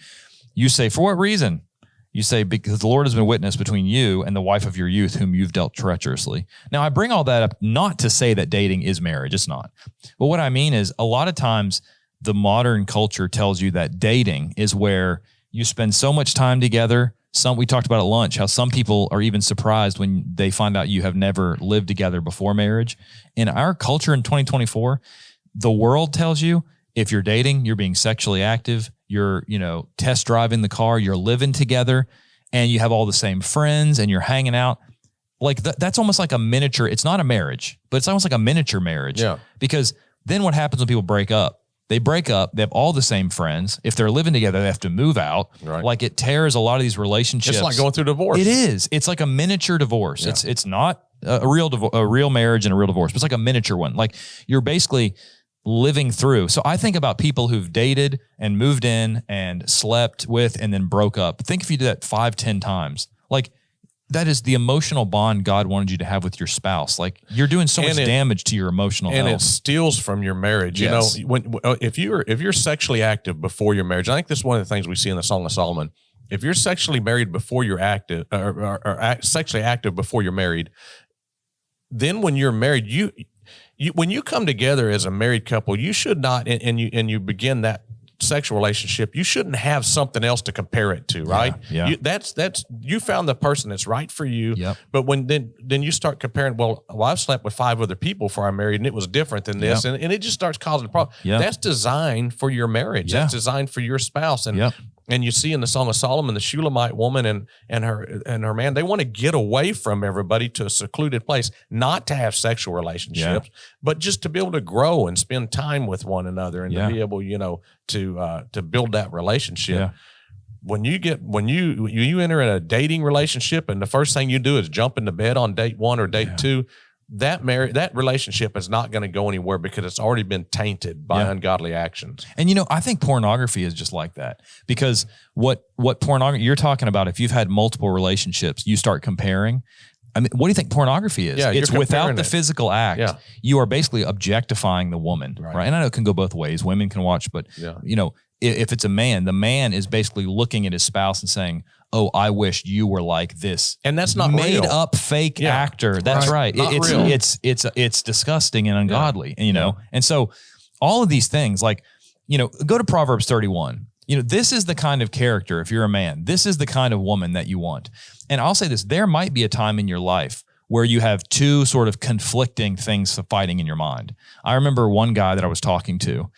You say, for what reason? You say, because the Lord has been witness between you and the wife of your youth whom you've dealt treacherously. Now, I bring all that up not to say that dating is marriage. It's not. But what I mean is a lot of times the modern culture tells you that dating is where you spend so much time together. We talked about at lunch how some people are even surprised when they find out you have never lived together before marriage. In our culture in 2024, the world tells you if you're dating, you're being sexually active, you're, test driving the car, you're living together, and you have all the same friends and you're hanging out. Like that's almost like a miniature. It's not a marriage, but it's almost like a miniature marriage. Yeah. Because then what happens when people break up? They break up. They have all the same friends. If they're living together, they have to move out. Right. Like it tears a lot of these relationships. It's like going through divorce. It is. It's like a miniature divorce. Yeah. It's not a real marriage and a real divorce, but it's like a miniature one. Like you're basically living through. So I think about people who've dated and moved in and slept with and then broke up. Think if you did that 5-10 times. Like that is the emotional bond God wanted you to have with your spouse. Like you're doing so much damage to your emotional health. And it steals from your marriage. Yes. You know, if you're sexually active before your marriage, I think this is one of the things we see in the Song of Solomon. If you're sexually married before you're active, or sexually active before you're married, then when you're married, you when you come together as a married couple, you should not, and you begin that sexual relationship, you shouldn't have something else to compare it to, right? Yeah. That's you found the person that's right for you. Yep. But when then you start comparing, well, I've slept with 5 other people before I married, and it was different than this, and it just starts causing a problem. Yep. That's designed for your marriage. Yeah. That's designed for your spouse, and you see in the Song of Solomon, the Shulamite woman and her man, they want to get away from everybody to a secluded place, not to have sexual relationships, but just to be able to grow and spend time with one another and to be able, to build that relationship. Yeah. When you enter in a dating relationship and the first thing you do is jump into bed on date 1 or date 2, that relationship is not going to go anywhere because it's already been tainted by ungodly actions. And I think pornography is just like that, because what pornography you're talking about, if you've had multiple relationships, you start comparing. I mean, what do you think pornography is? Yeah, it's without the physical act. Yeah. You are basically objectifying the woman, right? And I know it can go both ways. Women can watch, but if it's a man, the man is basically looking at his spouse and saying, oh, I wish you were like this. And that's not made real. up fake actor. That's right. It's real. It's disgusting and ungodly, And so all of these things, like, go to Proverbs 31. This is the kind of character, if you're a man, this is the kind of woman that you want. And I'll say this, there might be a time in your life where you have two sort of conflicting things fighting in your mind. I remember one guy that I was talking to,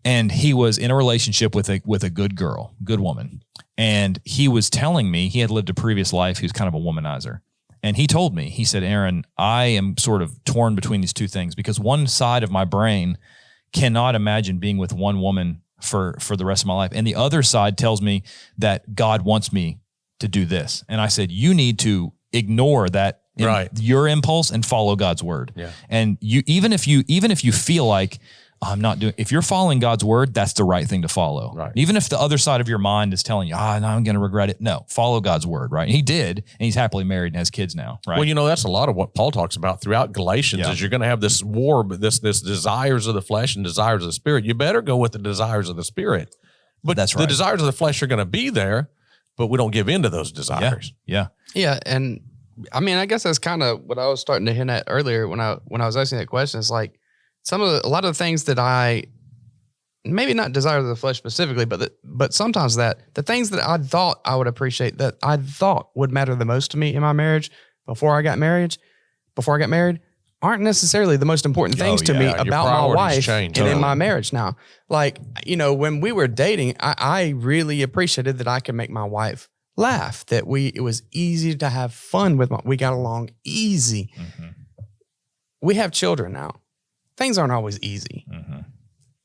and he was in a relationship with a good girl, good woman. And he was telling me he had lived a previous life. He was kind of a womanizer. And he told me, he said, Aaron, I am sort of torn between these two things because one side of my brain cannot imagine being with one woman for the rest of my life. And the other side tells me that God wants me to do this. And I said, you need to ignore that, your impulse, and follow God's word. Yeah. And even if you feel like I'm not doing, if you're following God's word, that's the right thing to follow. Right. Even if the other side of your mind is telling you, no, I'm going to regret it. No, follow God's word, right? And he did, and he's happily married and has kids now, right? Well, that's a lot of what Paul talks about throughout Galatians is you're going to have this war, but this desires of the flesh and desires of the spirit. You better go with the desires of the spirit. But that's right. The desires of the flesh are going to be there, but we don't give in to those desires. Yeah. Yeah. And I mean, I guess that's kind of what I was starting to hint at earlier when I was asking that question. It's like a lot of the things that I maybe not desire of the flesh specifically, but sometimes the things that I thought I would appreciate, that I thought would matter the most to me in my marriage before I got married, aren't necessarily the most important things to me about my wife and in my marriage now. Like, when we were dating, I really appreciated that I could make my wife laugh, that it was easy to have fun with. We got along easy. Mm-hmm. We have children now. Things aren't always easy. Mm-hmm.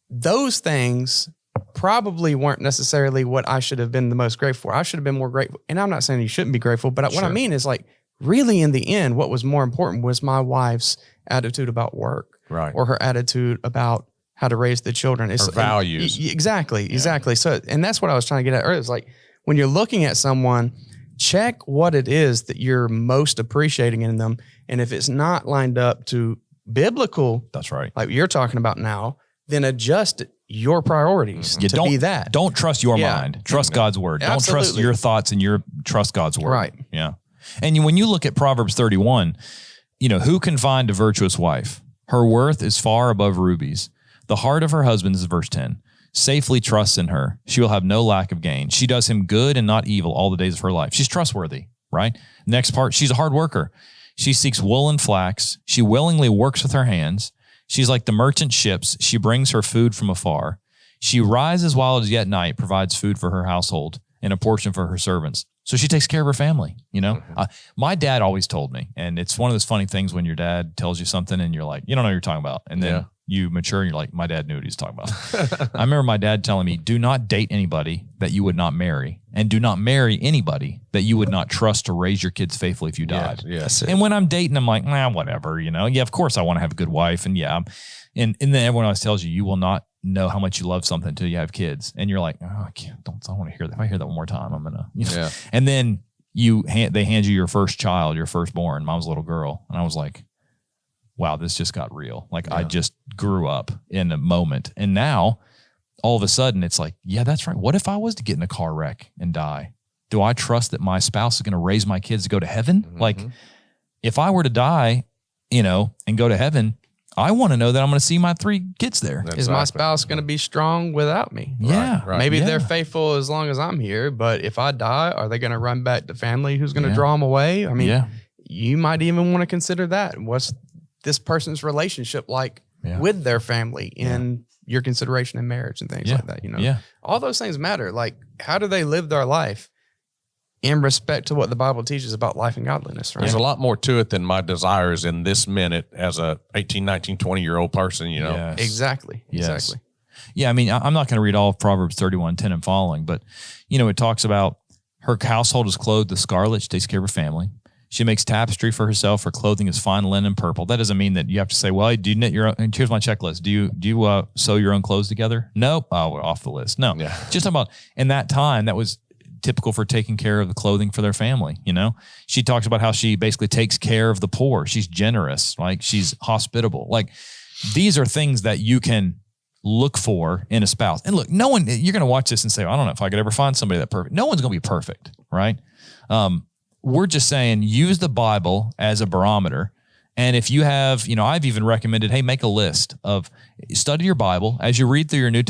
Those things probably weren't necessarily what I should have been the most grateful for. I should have been more grateful. And I'm not saying you shouldn't be grateful, but what I mean is, like, really in the end, what was more important was my wife's attitude about work, right, or her attitude about how to raise the children. Her values. Exactly. So, and that's what I was trying to get at earlier. It's like, when you're looking at someone, check what it is that you're most appreciating in them. And if it's not lined up to biblical, that's right, like you're talking about now, then adjust your priorities to be that. Don't trust your mind. Trust God's word. Absolutely. Don't trust your thoughts and trust God's word. Right. Yeah. And when you look at Proverbs 31, who can find a virtuous wife? Her worth is far above rubies. The heart of her husband is verse 10. Safely trusts in her. She will have no lack of gain. She does him good and not evil all the days of her life. She's trustworthy, right? Next part, she's a hard worker. She seeks wool and flax. She willingly works with her hands. She's like the merchant ships. She brings her food from afar. She rises while it is yet night, provides food for her household and a portion for her servants. So she takes care of her family, Mm-hmm. My dad always told me, and it's one of those funny things when your dad tells you something and you're like, you don't know what you're talking about. And then you mature and you're like, my dad knew what he was talking about. I remember my dad telling me, do not date anybody that you would not marry, and do not marry anybody that you would not trust to raise your kids faithfully if you died. Yes. And when I'm dating, I'm like, whatever, Yeah, of course I want to have a good wife. And and then everyone always tells you, you will not know how much you love something until you have kids. And you're like, I want to hear that. If I hear that one more time, I'm going to, And then they hand you your first child, your firstborn. Mine was a little girl. And I was like, wow, this just got real. Like I just grew up in a moment. And now all of a sudden it's like, yeah, that's right. What if I was to get in a car wreck and die? Do I trust that my spouse is going to raise my kids to go to heaven? Mm-hmm. Like if I were to die, and go to heaven, I want to know that I'm going to see my 3 kids there. Exactly. Is my spouse going to be strong without me? Yeah. Right. Maybe they're faithful as long as I'm here, but if I die, are they going to run back to family who's going to draw them away? I mean, you might even want to consider that. What's this person's relationship like with their family in your consideration in marriage and things like that, all those things matter. Like, how do they live their life in respect to what the Bible teaches about life and godliness, right? There's a lot more to it than my desires in this minute as a 18, 19, 20-year-old person, Yes. Exactly. Yes. Exactly. Yeah, I mean, I'm not going to read all of Proverbs 31:10 and following, but, it talks about her household is clothed with scarlet. She takes care of her family. She makes tapestry for herself. Her clothing is fine linen and purple. That doesn't mean that you have to say, well, do you knit your own? And here's my checklist. Do you sew your own clothes together? Nope. Oh, we're off the list. No. Yeah. Just about in that time, that was typical for taking care of the clothing for their family. She talks about how she basically takes care of the poor. She's generous. Like she's hospitable. Like these are things that you can look for in a spouse. And look, no one, you're going to watch this and say, I don't know if I could ever find somebody that perfect. No one's going to be perfect. Right. We're just saying, use the Bible as a barometer. And if you have, I've even recommended, hey, make a list of study your Bible as you read through your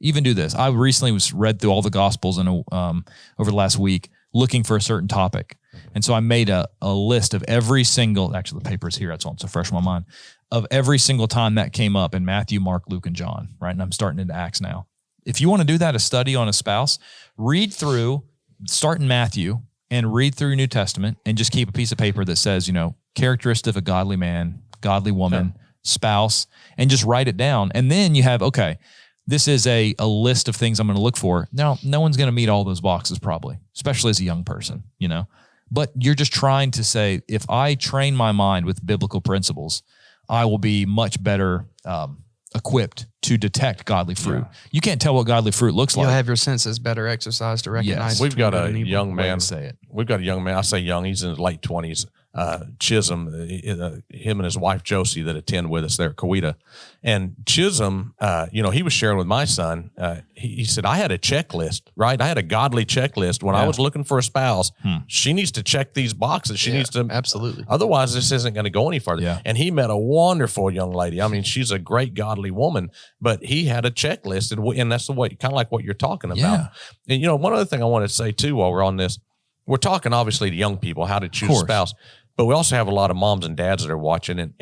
even do this. I recently read through all the Gospels over the last week looking for a certain topic. And so I made a list of every single, actually the paper's here, that's all, it's so fresh in my mind, of every single time that came up in Matthew, Mark, Luke, and John, right? And I'm starting into Acts now. If you want to do that, a study on a spouse, read through, start in Matthew and read through your New Testament and just keep a piece of paper that says, characteristic of a godly man, godly woman, spouse, and just write it down. And then you have, okay, this is a list of things I'm going to look for. Now, no one's going to meet all those boxes probably, especially as a young person, but you're just trying to say, if I train my mind with biblical principles, I will be much better equipped to detect godly fruit. Yeah. You can't tell what godly fruit looks like. You'll have your senses better exercised to recognize. Yes. We've got a young man. We've got a young man. I say young. He's in his late 20s. Chisholm, him and his wife Josie that attend with us there at Coweta. And Chisholm, he was sharing with my son. He said, I had a checklist, right? I had a godly checklist when I was looking for a spouse. She needs to check these boxes. She needs to. Absolutely. Otherwise, this isn't going to go any further. Yeah. And he met a wonderful young lady. I mean, she's a great godly woman, but he had a checklist. And that's the way, kind of like what you're talking about. Yeah. And, one other thing I want to say too, while we're on this, we're talking obviously to young people, how to choose a spouse, but we also have a lot of moms and dads that are watching.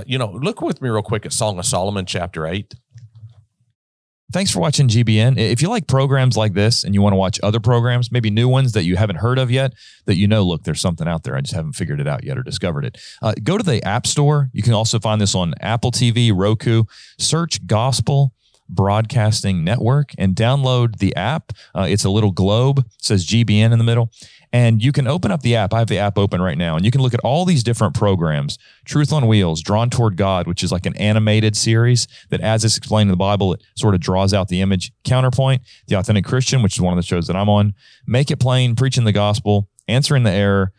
Look with me real quick at Song of Solomon, chapter 8. Thanks for watching GBN. If you like programs like this and you want to watch other programs, maybe new ones that you haven't heard of yet, that look, there's something out there. I just haven't figured it out yet or discovered it. Go to the App Store. You can also find this on Apple TV, Roku. Search Gospel Broadcasting Network and download the app. It's a little globe. It says GBN in the middle. And you can open up the app. I have the app open right now. And you can look at all these different programs. Truth on Wheels, Drawn Toward God, which is like an animated series that as it's explained in the Bible, it sort of draws out the image. Counterpoint, The Authentic Christian, which is one of the shows that I'm on. Make It Plain, Preaching the Gospel, Answering the Error.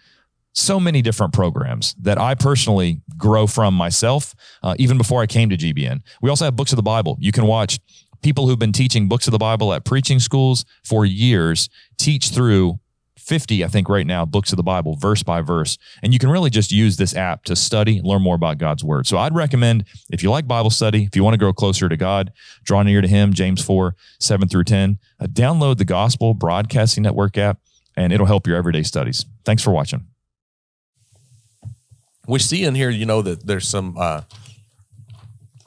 So many different programs that I personally grow from myself, even before I came to GBN. We also have Books of the Bible. You can watch people who've been teaching books of the Bible at preaching schools for years teach through 50, I think right now, books of the Bible, verse by verse. And you can really just use this app to study, learn more about God's word. So I'd recommend, if you like Bible study, if you want to grow closer to God, draw near to him, James 4, 7 through 10, download the Gospel Broadcasting Network app, and it'll help your everyday studies. Thanks for watching. We see in here, that there's some,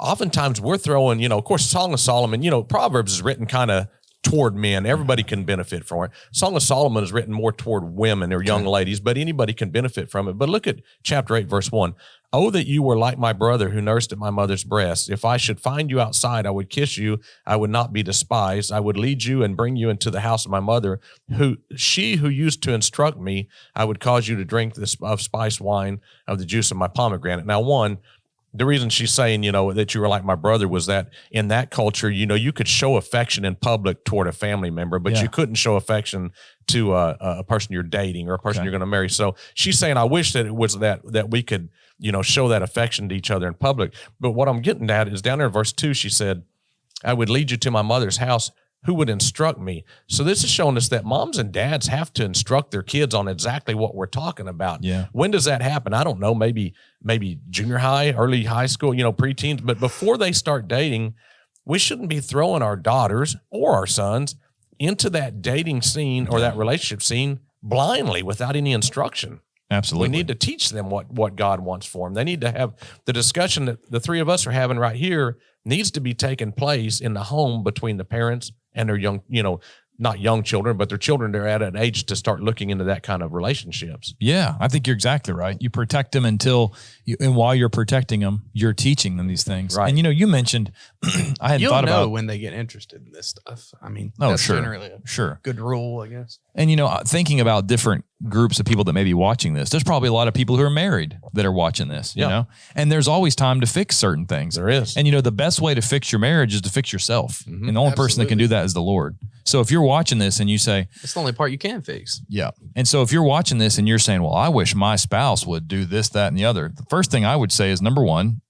oftentimes we're throwing, of course, Song of Solomon, Proverbs is written kind of toward men. Everybody can benefit from it. Song of Solomon is written more toward women or young ladies, but anybody can benefit from it. But look at chapter 8, verse 1. Oh, that you were like my brother who nursed at my mother's breast. If I should find you outside, I would kiss you. I would not be despised. I would lead you and bring you into the house of my mother. She who used to instruct me, I would cause you to drink this of spiced wine of the juice of my pomegranate. Now, the reason she's saying, that you were like my brother was that in that culture, you could show affection in public toward a family member, but you couldn't show affection to a person you're dating or a person you're going to marry. So she's saying, I wish that it was that we could, show that affection to each other in public. But what I'm getting at is down there in verse 2, she said, I would lead you to my mother's house. Who would instruct me? So this is showing us that moms and dads have to instruct their kids on exactly what we're talking about. Yeah. When does that happen? I don't know, maybe junior high, early high school, preteens. But before they start dating, we shouldn't be throwing our daughters or our sons into that dating scene or that relationship scene blindly without any instruction. Absolutely. We need to teach them what God wants for them. They need to have the discussion that the three of us are having right here needs to be taking place in the home between the parents and their young, not young children, but their children that are at an age to start looking into that kind of relationships. Yeah, I think you're exactly right. You protect them and while you're protecting them, you're teaching them these things. Right. And you mentioned, I hadn't thought about when they get interested in this stuff. I mean, that's sure. Generally a good rule, I guess. And, thinking about different groups of people that may be watching this, there's probably a lot of people who are married that are watching this, you know, and there's always time to fix certain things. There is. And, the best way to fix your marriage is to fix yourself. Mm-hmm. And the only person that can do that is the Lord. So if you're watching this and you say, it's the only part you can fix. Yeah. And so if you're watching this and you're saying, well, I wish my spouse would do this, that, and the other, the first thing I would say is, number one,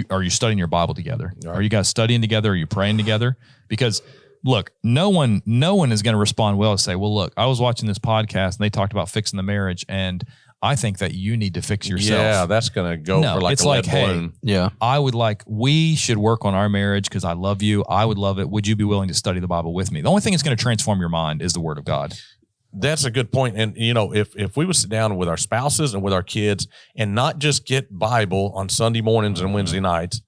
are you studying your Bible together? Right. Are you guys studying together? Are you praying together? Because look, no one is going to respond well and say, well, look, I was watching this podcast and they talked about fixing the marriage, and I think that you need to fix yourself. Yeah, that's going to go for like it's a lead like, balloon. Hey, yeah, we should work on our marriage because I love you. I would love it. Would you be willing to study the Bible with me? The only thing that's going to transform your mind is the Word of God. That's a good point. And, if we would sit down with our spouses and with our kids and not just get Bible on Sunday mornings and Wednesday nights,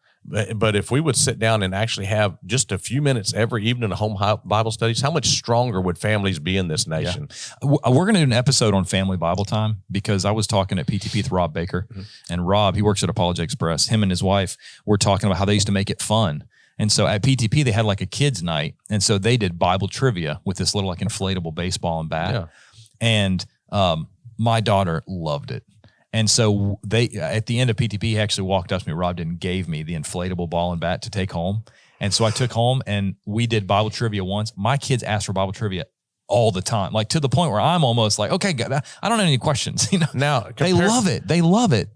but if we would sit down and actually have just a few minutes every evening of home Bible studies, how much stronger would families be in this nation? Yeah. We're going to do an episode on family Bible time because I was talking at PTP with Rob Baker, and Rob, he works at Apology Express. Him and his wife were talking about how they used to make it fun. And so at PTP, they had like a kids night. And so they did Bible trivia with this little like inflatable baseball and bat. Yeah. And my daughter loved it. And so they, at the end of PTP, he actually walked up to me. Rob didn't gave me the inflatable ball and bat to take home. And so I took home and we did Bible trivia once. My kids asked for Bible trivia all the time, like to the point where I'm almost like, okay, I don't have any questions. Now they love it. They love it.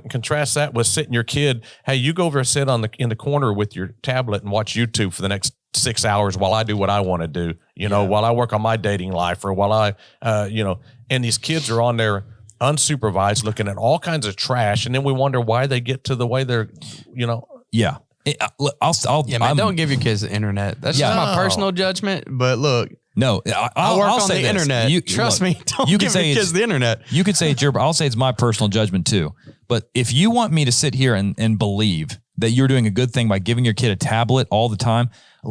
Contrast that with sitting your kid. Hey, you go over and sit in the corner with your tablet and watch YouTube for the next 6 hours while I do what I want to do. While I work on my dating life, or while I, and these kids are on there unsupervised, looking at all kinds of trash, and then we wonder why they get to the way they're, Yeah. Don't give your kids the internet. That's just my personal judgment. But look, no, I work on the internet. Trust me. Don't give your kids the internet. You could say I'll say it's my personal judgment too. But if you want me to sit here and believe that you're doing a good thing by giving your kid a tablet all the time,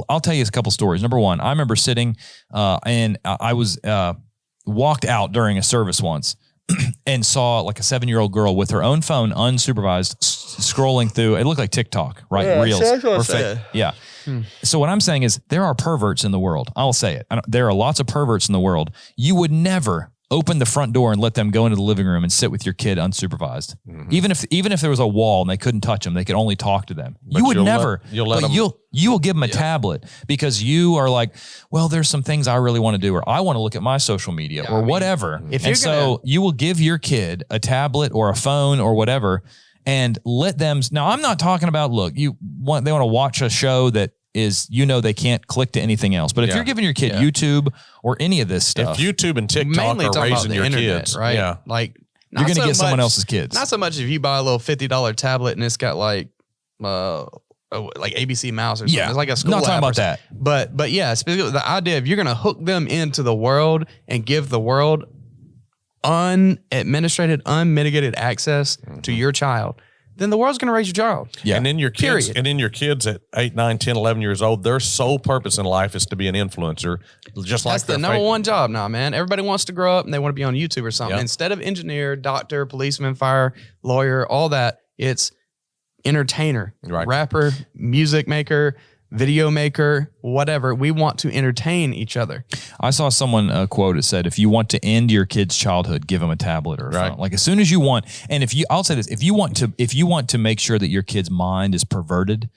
I'll tell you a couple stories. Number one, I remember sitting and I was walked out during a service once and saw like a 7-year-old girl with her own phone, unsupervised, scrolling through. It looked like TikTok, right? Yeah, Reels. or fake. Yeah. So what I'm saying is there are perverts in the world. I'll say it. There are lots of perverts in the world. You would never open the front door and let them go into the living room and sit with your kid unsupervised. Mm-hmm. Even if there was a wall and they couldn't touch them, they could only talk to them. But you would never. You will give them a tablet because you are like, well, there's some things I really want to do, or I want to look at my social media or whatever. You will give your kid a tablet or a phone or whatever, and let them. Now, I'm not talking about, look, they want to watch a show that is, they can't click to anything else. But if you're giving your kid YouTube or any of this stuff. If YouTube and TikTok are raising your kids, right? Yeah. Like, you're going to get someone else's kids. Not so much if you buy a little $50 tablet and it's got like ABC Mouse or something. Yeah. It's like a school Not talking about that. But yeah, specifically the idea of you're going to hook them into the world and give the world unadministrated, unmitigated access to your child, then the world's going to raise your child. Yeah. And then your kids at 8, 9, 10, 11 years old, their sole purpose in life is to be an influencer. That's the number one job now, man. Everybody wants to grow up and they want to be on YouTube or something. Yep. Instead of engineer, doctor, policeman, fire, lawyer, all that, it's entertainer, rapper, music maker, video maker, whatever. We want to entertain each other. I saw someone quote, it said, if you want to end your kid's childhood, give them a tablet or a phone. Like as soon as you want, and I'll say this, if you want to make sure that your kid's mind is perverted,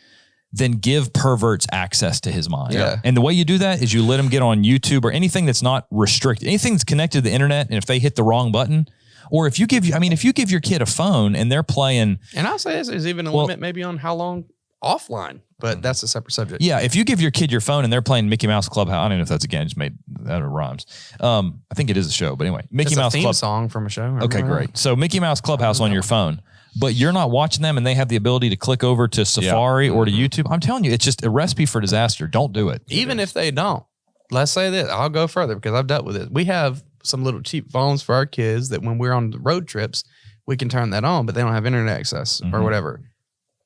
then give perverts access to his mind. Yeah. And the way you do that is you let them get on YouTube or anything that's not restricted, anything that's connected to the internet. And if they hit the wrong button, or if you give your kid a phone and they're playing. And I'll say there's even a limit maybe on how long offline, but that's a separate subject. Yeah, if you give your kid your phone and they're playing Mickey Mouse Clubhouse, I don't know if that's just made that rhymes. I think it is a show, but anyway, Mickey Mouse theme song from a show. Okay, great. So Mickey Mouse Clubhouse on your phone, but you're not watching them, and they have the ability to click over to Safari or to YouTube. I'm telling you, it's just a recipe for disaster. Don't do it. Even if they don't, let's say this. I'll go further because I've dealt with it. We have some little cheap phones for our kids that when we're on the road trips, we can turn that on, but they don't have internet access or whatever.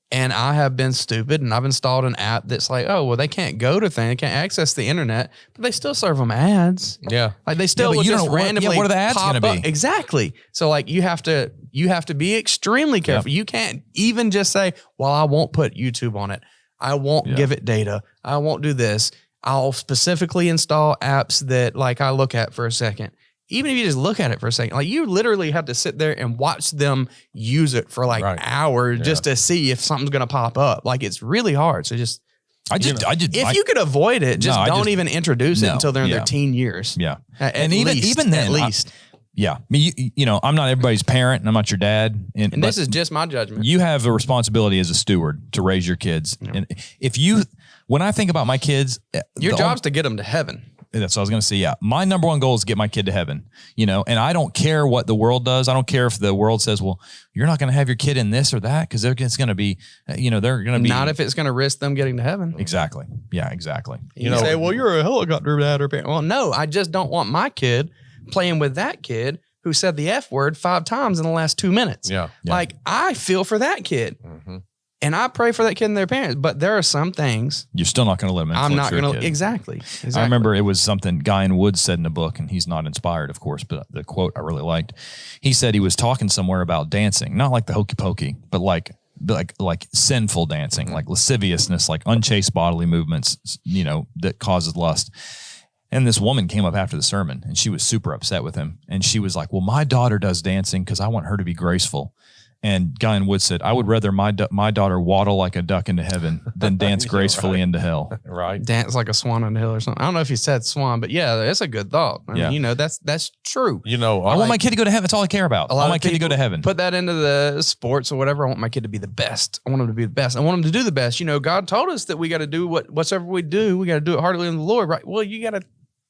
And I have been stupid and I've installed an app that's like, oh, well, they can't go to things, they can't access the internet, but they still serve them ads. Yeah. Like they still will just randomly what are the ads going to be? Exactly. So like you have to be extremely careful. Yep. You can't even just say, well, I won't put YouTube on it. I won't give it data. I won't do this. I'll specifically install apps that like I look at for a second. Even if you just look at it for a second, like you literally have to sit there and watch them use it for like hours just to see if something's going to pop up. Like it's really hard. So just, if you could avoid it, don't even introduce it until they're in their teen years. Yeah. And even then, at least. I mean, I'm not everybody's parent and I'm not your dad. And this is just my judgment. You have a responsibility as a steward to raise your kids. Yeah. And when I think about my kids, your job's to get them to heaven. That's what I was going to say. Yeah. My number one goal is to get my kid to heaven, and I don't care what the world does. I don't care if the world says, well, you're not going to have your kid in this or that because it's going to be, they're going to be. Not if it's going to risk them getting to heaven. Exactly. Yeah, exactly. You say, well, you're a helicopter dad or parent. Well, no, I just don't want my kid playing with that kid who said the F word 5 times in the last 2 minutes. Yeah. Like I feel for that kid. Mm-hmm. And I pray for that kid and their parents, but there are some things you're still not going to let them influence I'm not your going to kid. Exactly. I remember it was something Guy in Woods said in a book, and he's not inspired, of course, but the quote I really liked. He said he was talking somewhere about dancing, not like the hokey pokey, but like sinful dancing, like lasciviousness, like unchaste bodily movements, that causes lust. And this woman came up after the sermon, and she was super upset with him, and she was like, "Well, my daughter does dancing because I want her to be graceful." And Guy in Wood said, I would rather my daughter waddle like a duck into heaven than dance gracefully into hell. Right. Dance like a swan on the hill or something. I don't know if he said swan, but yeah, that's a good thought. I mean, that's true. I want my kid to go to heaven. That's all I care about. I want my kid to go to heaven. Put that into the sports or whatever. I want my kid to be the best. I want him to be the best. I want him to do the best. God told us that we got to do whatsoever we do. We got to do it heartily in the Lord, right? Well, you got to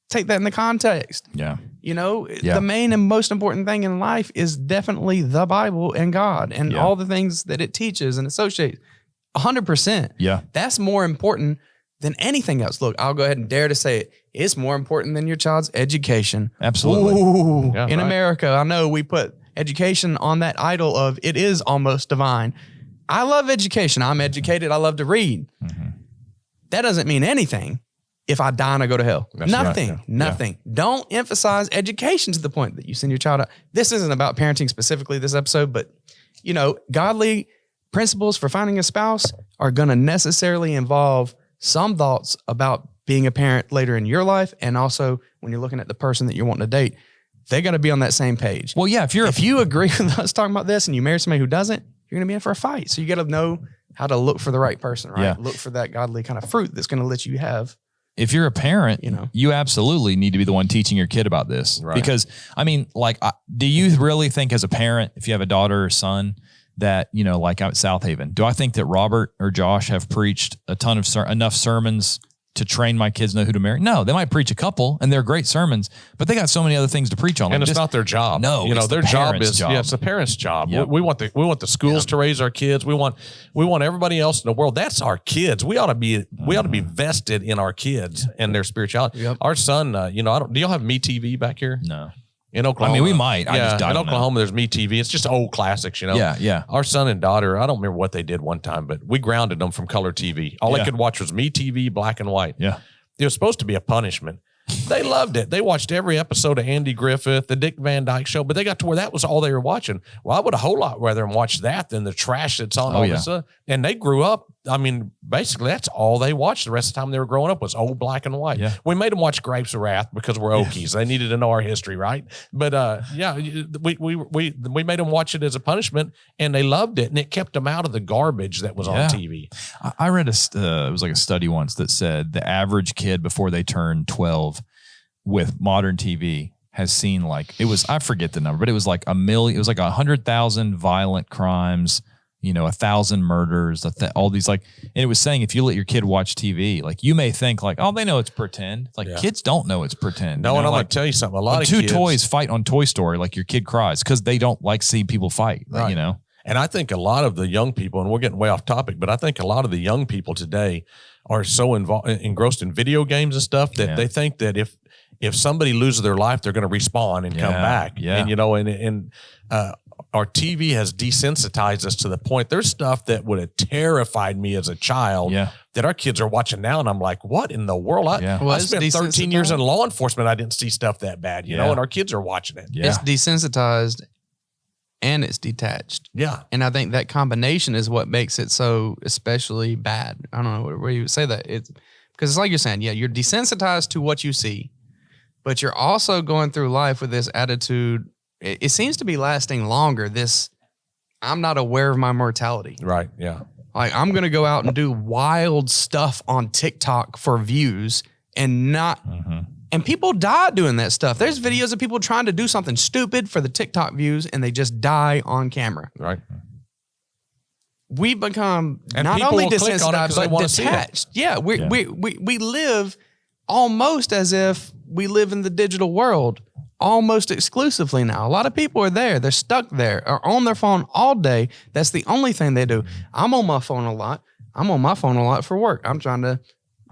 take that in the context. Yeah. The main and most important thing in life is definitely the Bible and God and all the things that it teaches and associates. 100%. Yeah. That's more important than anything else. Look, I'll go ahead and dare to say it. It's more important than your child's education. Absolutely. Ooh, in America, I know we put education on that idol of it is almost divine. I love education. I'm educated. I love to read. Mm-hmm. That doesn't mean anything if I die and I go to hell. That's nothing. right, Nothing. Yeah. Don't emphasize education to the point that you send your child out. This isn't about parenting specifically, this episode, but, godly principles for finding a spouse are going to necessarily involve some thoughts about being a parent later in your life. And also when you're looking at the person that you're wanting to date, they got to be on that same page. Well, yeah, if you agree with us talking about this and you marry somebody who doesn't, you're going to be in for a fight. So you got to know how to look for the right person, right? Yeah. Look for that godly kind of fruit that's going to let you have. If you're a parent, you absolutely need to be the one teaching your kid about this. Right. Because, do you really think as a parent, if you have a daughter or son, that, like out at South Haven, do I think that Robert or Josh have preached a ton of enough sermons to train my kids know who to marry? No, they might preach a couple and they're great sermons, but they got so many other things to preach on. And it's not their job. No, their job is, it's the parents' job. Yep. We want the schools to raise our kids. We want everybody else in the world. That's our kids. We ought to be vested in our kids and their spirituality. Yep. Our son, do y'all have Me TV back here? No. In Oklahoma. We might. In Oklahoma, there's Me TV. It's just old classics, Yeah. Our son and daughter, I don't remember what they did one time, but we grounded them from color TV. All they could watch was Me TV, black and white. Yeah. It was supposed to be a punishment. They loved it. They watched every episode of Andy Griffith, the Dick Van Dyke Show, but they got to where that was all they were watching. Well, I would a whole lot rather them watch that than the trash that's on all this. And they grew up. Basically, that's all they watched the rest of the time they were growing up was old black and white. Yeah. We made them watch Grapes of Wrath because we're Okies. They needed to know our history, right? But we made them watch it as a punishment, and they loved it, and it kept them out of the garbage that was on TV. I read it was like a study once that said the average kid before they turn 12 with modern TV has seen I forget the number, but it was like 1 million. It was like 100,000 violent crimes. 1,000 murders, all these and it was saying if you let your kid watch TV, you may think they know it's pretend. Kids don't know it's pretend. No, and I'm going to tell you something. A lot of two kids, toys fight on Toy Story, your kid cries because they don't see people fight. Right. And I think a lot of the young people, and we're getting way off topic, but I think a lot of the young people today are so engrossed in video games and stuff that they think that if somebody loses their life, they're going to respawn and come back. Yeah. And our TV has desensitized us to the point. There's stuff that would have terrified me as a child that our kids are watching now. And I'm like, what in the world? I spent 13 years in law enforcement. I didn't see stuff that bad, and our kids are watching it. Yeah. It's desensitized and it's detached. Yeah. And I think that combination is what makes it so especially bad. I don't know where you would say that. It's because it's like you're saying, you're desensitized to what you see, but you're also going through life with this attitude. It seems to be lasting longer. I'm not aware of my mortality. Right. Yeah. I'm going to go out and do wild stuff on TikTok for views and not, and people die doing that stuff. There's videos of people trying to do something stupid for the TikTok views and they just die on camera. Right. We become not only desensitized, but detached. Yeah. We live almost as if we live in the digital world. Almost exclusively now. A lot of people are there. They're stuck there or on their phone all day. That's the only thing they do. I'm on my phone a lot. I'm on my phone a lot for work. I'm trying to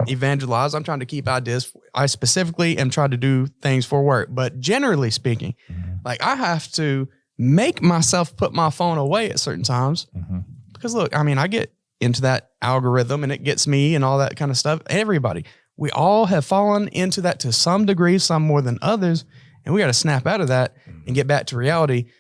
evangelize. I'm trying to keep ideas. I specifically am trying to do things for work. But generally speaking, I have to make myself put my phone away at certain times. Because look, I get into that algorithm and it gets me and all that kind of stuff. Everybody. We all have fallen into that to some degree, some more than others. And we got to snap out of that and get back to reality.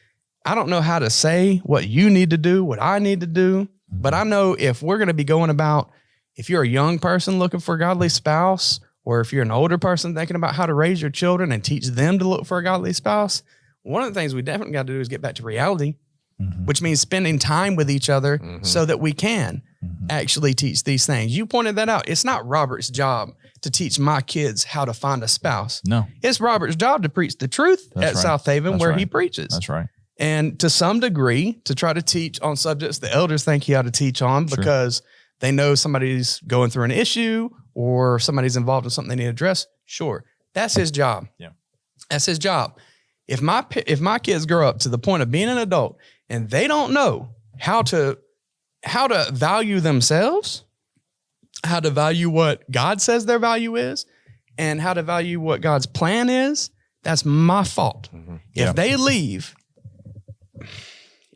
I don't know how to say what you need to do, what I need to do, but I know if we're going to be going about, if you're a young person looking for a godly spouse, or if you're an older person thinking about how to raise your children and teach them to look for a godly spouse, one of the things we definitely got to do is get back to reality. which means spending time with each other so that we can actually teach these things. You pointed that out. It's not Robert's job to teach my kids how to find a spouse. No. It's Robert's job to preach the truth at South Haven where he preaches. That's right. And to some degree, to try to teach on subjects the elders think he ought to teach on because they know somebody's going through an issue or somebody's involved in something they need to address. Sure. That's his job. Yeah. That's his job. If my kids grow up to the point of being an adult and they don't know how to value themselves, how to value what God says their value is, and how to value what God's plan is, that's my fault. If they leave,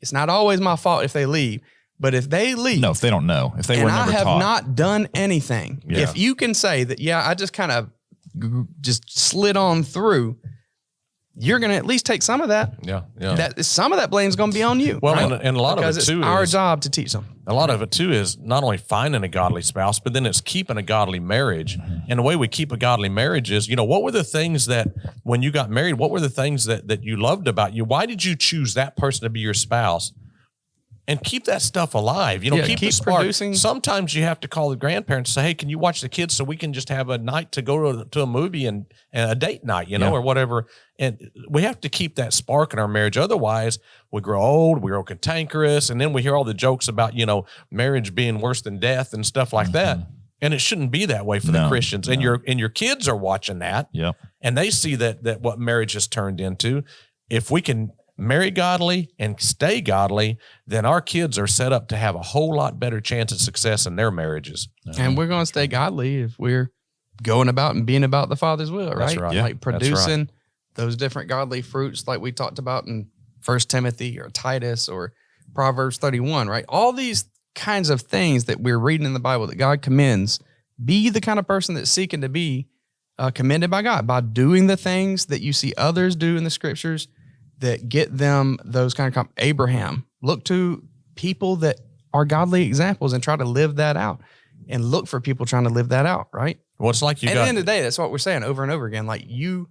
it's not always my fault if they leave, but if they leave. No, if they don't know, if they were never taught. And I have not done anything. Yeah. If you can say that, I just kind of just slid on through, you're going to at least take some of that. Yeah. Some of that blame is going to be on you. Well, right? and a lot because of it too is our job to teach them. A lot of it too is not only finding a godly spouse, but then it's keeping a godly marriage. And the way we keep a godly marriage is, what were the things that when you got married, what were the things that you loved about you? Why did you choose that person to be your spouse? And keep that stuff alive. Keep the spark. Producing. Sometimes you have to call the grandparents and say, hey, can you watch the kids so we can just have a night to go to a movie and a date night, or whatever. And we have to keep that spark in our marriage. Otherwise, we grow old, we grow cantankerous, and then we hear all the jokes about, marriage being worse than death and stuff like that. And it shouldn't be that way for the Christians. And your kids are watching that. Yep. And they see that what marriage has turned into. If we can marry godly and stay godly, then our kids are set up to have a whole lot better chance of success in their marriages. And we're going to stay godly if we're going about and being about the Father's will, right? That's right. Yeah, like producing those different godly fruits like we talked about in 1 Timothy or Titus or Proverbs 31, right? All these kinds of things that we're reading in the Bible that God commends. Be the kind of person that's seeking to be commended by God by doing the things that you see others do in the scriptures that get them those kind of Abraham. Look to people that are godly examples and try to live that out, and look for people trying to live that out, right? Well, it's like at the end of the day, that's what we're saying over and over again. Like, you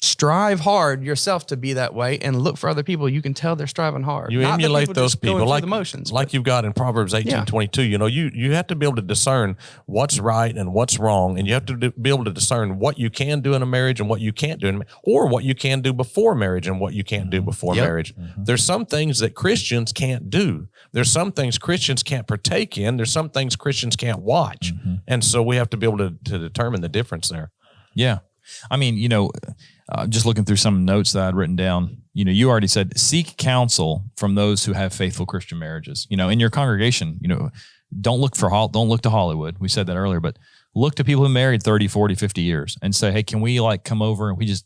strive hard yourself to be that way, and look for other people. You can tell they're striving hard. You emulate those people like emotions, like you've got in Proverbs 18:22. You have to be able to discern what's right and what's wrong, and you have to be able to discern what you can do in a marriage and what you can't do, or what you can do before marriage and what you can't do before marriage. There's some things that Christians can't do. There's some things Christians can't partake in. There's some things Christians can't watch, and so we have to be able to determine the difference there. Yeah, I mean, just looking through some notes that I'd written down, you already said, seek counsel from those who have faithful Christian marriages. In your congregation, don't look to Hollywood. We said that earlier, but look to people who married 30, 40, 50 years and say, hey, can we come over and we just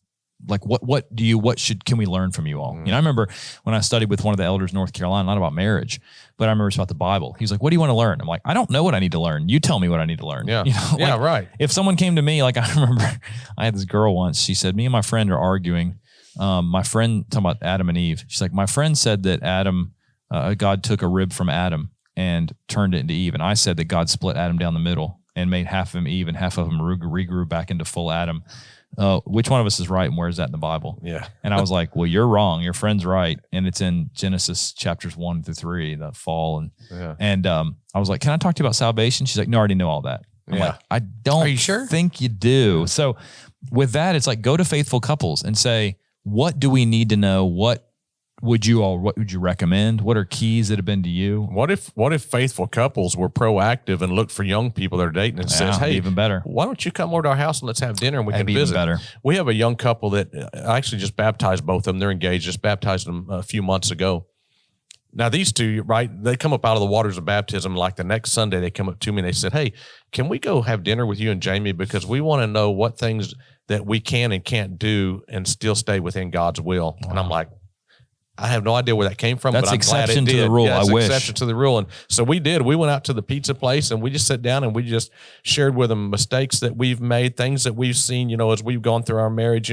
can we learn from you all? I remember when I studied with one of the elders in North Carolina, not about marriage, but I remember it's about the Bible. He was like, what do you want to learn? I'm like, I don't know what I need to learn. You tell me what I need to learn. Yeah. Right. If someone came to me, I remember I had this girl once, she said, me and my friend are arguing. My friend, talking about Adam and Eve. She's like, my friend said that God took a rib from Adam and turned it into Eve. And I said that God split Adam down the middle and made half of him Eve and half of him regrew back into full Adam. Which one of us is right, and where is that in the Bible? Yeah. And I was like, well, you're wrong. Your friend's right. And it's in Genesis chapters 1-3, the fall. And I was like, can I talk to you about salvation? She's like, no, I already know all that. I'm like, I don't Are you sure? think you do. So with that, it's like, go to faithful couples and say, what do we need to know? What would you recommend? What are keys that have been to you? What if faithful couples were proactive and looked for young people that are dating and says, hey, even better. Why don't you come over to our house and let's have dinner and we can visit? Even better. We have a young couple that I actually just baptized both of them. They're engaged, just baptized them a few months ago. Now, these two, right, they come up out of the waters of baptism. Like the next Sunday, they come up to me and they said, hey, can we go have dinner with you and Jamie? Because we want to know what things that we can and can't do and still stay within God's will. Wow. And I'm like, I have no idea where that came from, but I'm glad it did. To the rule. Yeah, I wish. Exception to the rule. And so we did. We went out to the pizza place and we just sat down and we just shared with them mistakes that we've made, things that we've seen, as we've gone through our marriage,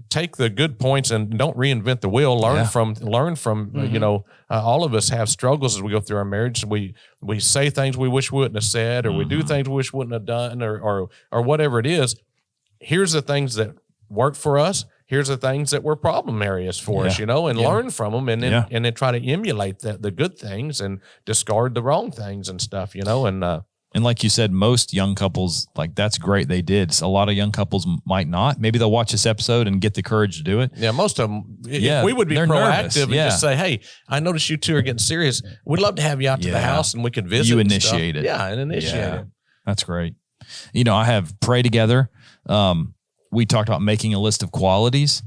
take the good points and don't reinvent the wheel. Learn from, all of us have struggles as we go through our marriage. We say things we wish we wouldn't have said, or we do things we wish we wouldn't have done, or whatever it is. Here's the things that work for us. here's the things that were problem areas for us, and learn from them, and then try to emulate the good things and discard the wrong things and stuff, And like you said, most young couples, like, that's great they did. So a lot of young couples might not. Maybe they'll watch this episode and get the courage to do it. Yeah, most of them. If we would be proactive and just say, hey, I noticed you two are getting serious. We'd love to have you out to the house and we could visit. You initiate it. Yeah, and initiate it. That's great. I have Pray Together. We talked about making a list of qualities.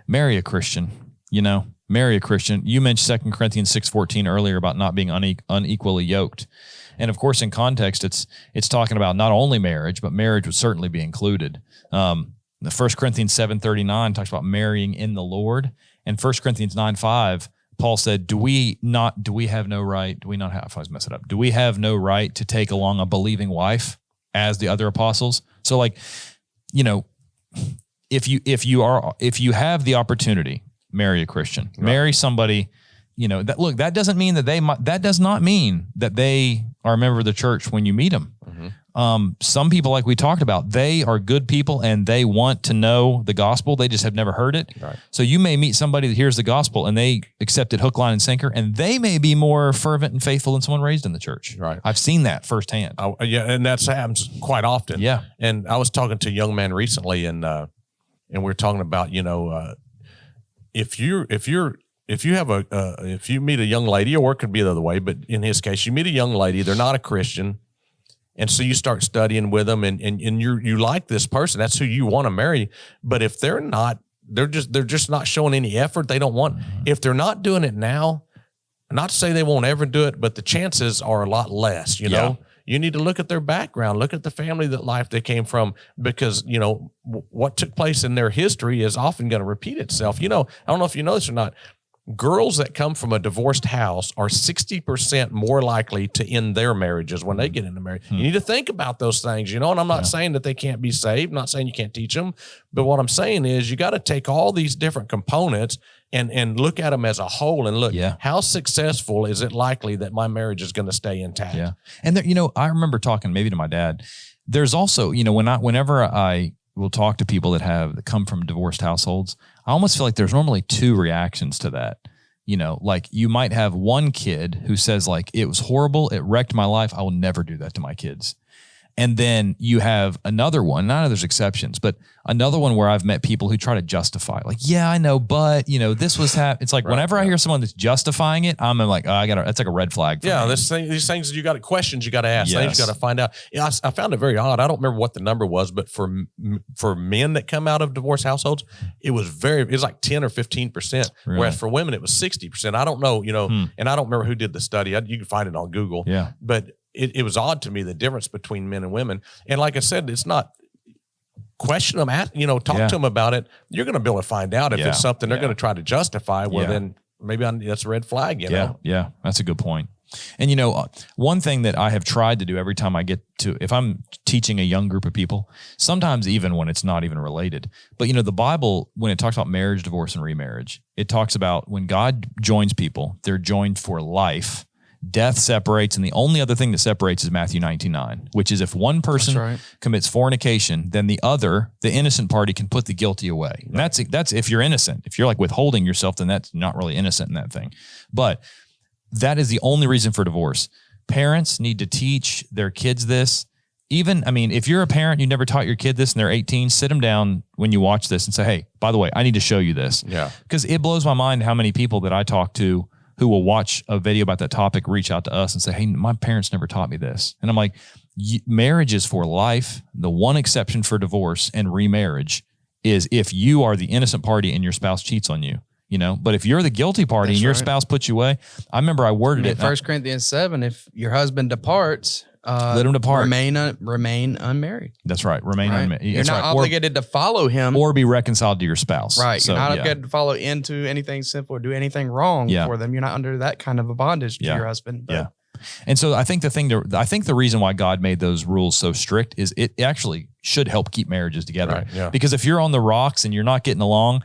Marry a Christian, Marry a Christian. You mentioned 2 Corinthians 6:14 earlier about not being unequally yoked. And of course, in context, it's talking about not only marriage, but marriage would certainly be included. The 1 Corinthians 7:39 talks about marrying in the Lord. And 1 Corinthians 9:5, Paul said, do we have no right to take along a believing wife as the other apostles? So if you have the opportunity, marry a Christian, marry somebody, that doesn't mean that does not mean that they are a member of the church when you meet them. Mm-hmm. Some people, like we talked about, they are good people and they want to know the gospel. They just have never heard it. Right. So you may meet somebody that hears the gospel and they accept it hook, line, and sinker, and they may be more fervent and faithful than someone raised in the church. Right. I've seen that firsthand. And that happens quite often. Yeah. And I was talking to a young man recently, and we're talking about, if you meet a young lady, or it could be the other way, but in his case, you meet a young lady, they're not a Christian, and so you start studying with them, and you like this person, that's who you want to marry. But if they're just not showing any effort, they don't want. If they're not doing it now, not to say they won't ever do it, but the chances are a lot less. You need to look at their background, look at the family life they came from, because, what took place in their history is often going to repeat itself. I don't know if you know this or not. Girls that come from a divorced house are 60% more likely to end their marriages when they get into marriage. You need to think about those things, and I'm not saying that they can't be saved. I'm not saying you can't teach them. But what I'm saying is you got to take all these different components and look at them as a whole and look, how successful is it likely that my marriage is going to stay intact? Yeah. And there, I remember talking maybe to my dad, there's also, whenever I will talk to people that come from divorced households, I almost feel like there's normally two reactions to that. Like you might have one kid who says like, it was horrible, it wrecked my life, I will never do that to my kids. And then you have another one, not there's exceptions, but another one where I've met people who try to justify, like, yeah, I know, but this was it's like whenever I hear someone that's justifying it, I'm like, oh, that's like a red flag. These things questions you got to ask, things you got to find out. I found it very odd. I don't remember what the number was, but for men that come out of divorced households, it was like 10 or 15%. Really? Whereas for women, it was 60%. I don't know, and I don't remember who did the study. You can find it on Google. Yeah. But it was odd to me, the difference between men and women. And like I said, it's not question them, talk to them about it. You're going to be able to find out if it's something they're going to try to justify. Well, then maybe that's a red flag, Yeah, that's a good point. And, one thing that I have tried to do every time if I'm teaching a young group of people, sometimes even when it's not even related, but, the Bible, when it talks about marriage, divorce, and remarriage, it talks about when God joins people, they're joined for life. Death separates, and the only other thing that separates is Matthew 19:9, which is if one person commits fornication, then the innocent party can put the guilty away. And that's if you're innocent. If you're like withholding yourself, then that's not really innocent in that thing. But that is the only reason for divorce. Parents need to teach their kids this. If you're a parent, you never taught your kid this and they're 18, sit them down when you watch this and say, hey, by the way, I need to show you this. Yeah. Because it blows my mind how many people that I talk to who will watch a video about that topic, reach out to us and say, hey, my parents never taught me this. And I'm like, marriage is for life. The one exception for divorce and remarriage is if you are the innocent party and your spouse cheats on you, but if you're the guilty party and your spouse puts you away, I remember I worded it. 1 Corinthians 7, if your husband departs, let him depart. Remain unmarried. That's right. Remain unmarried. You're not obligated to follow him. Or be reconciled to your spouse. Right. You're not obligated to follow into anything sinful or do anything wrong for them. You're not under that kind of a bondage to your husband. But. Yeah. And so I think the reason why God made those rules so strict is it actually should help keep marriages together. Right, yeah. Because if you're on the rocks and you're not getting along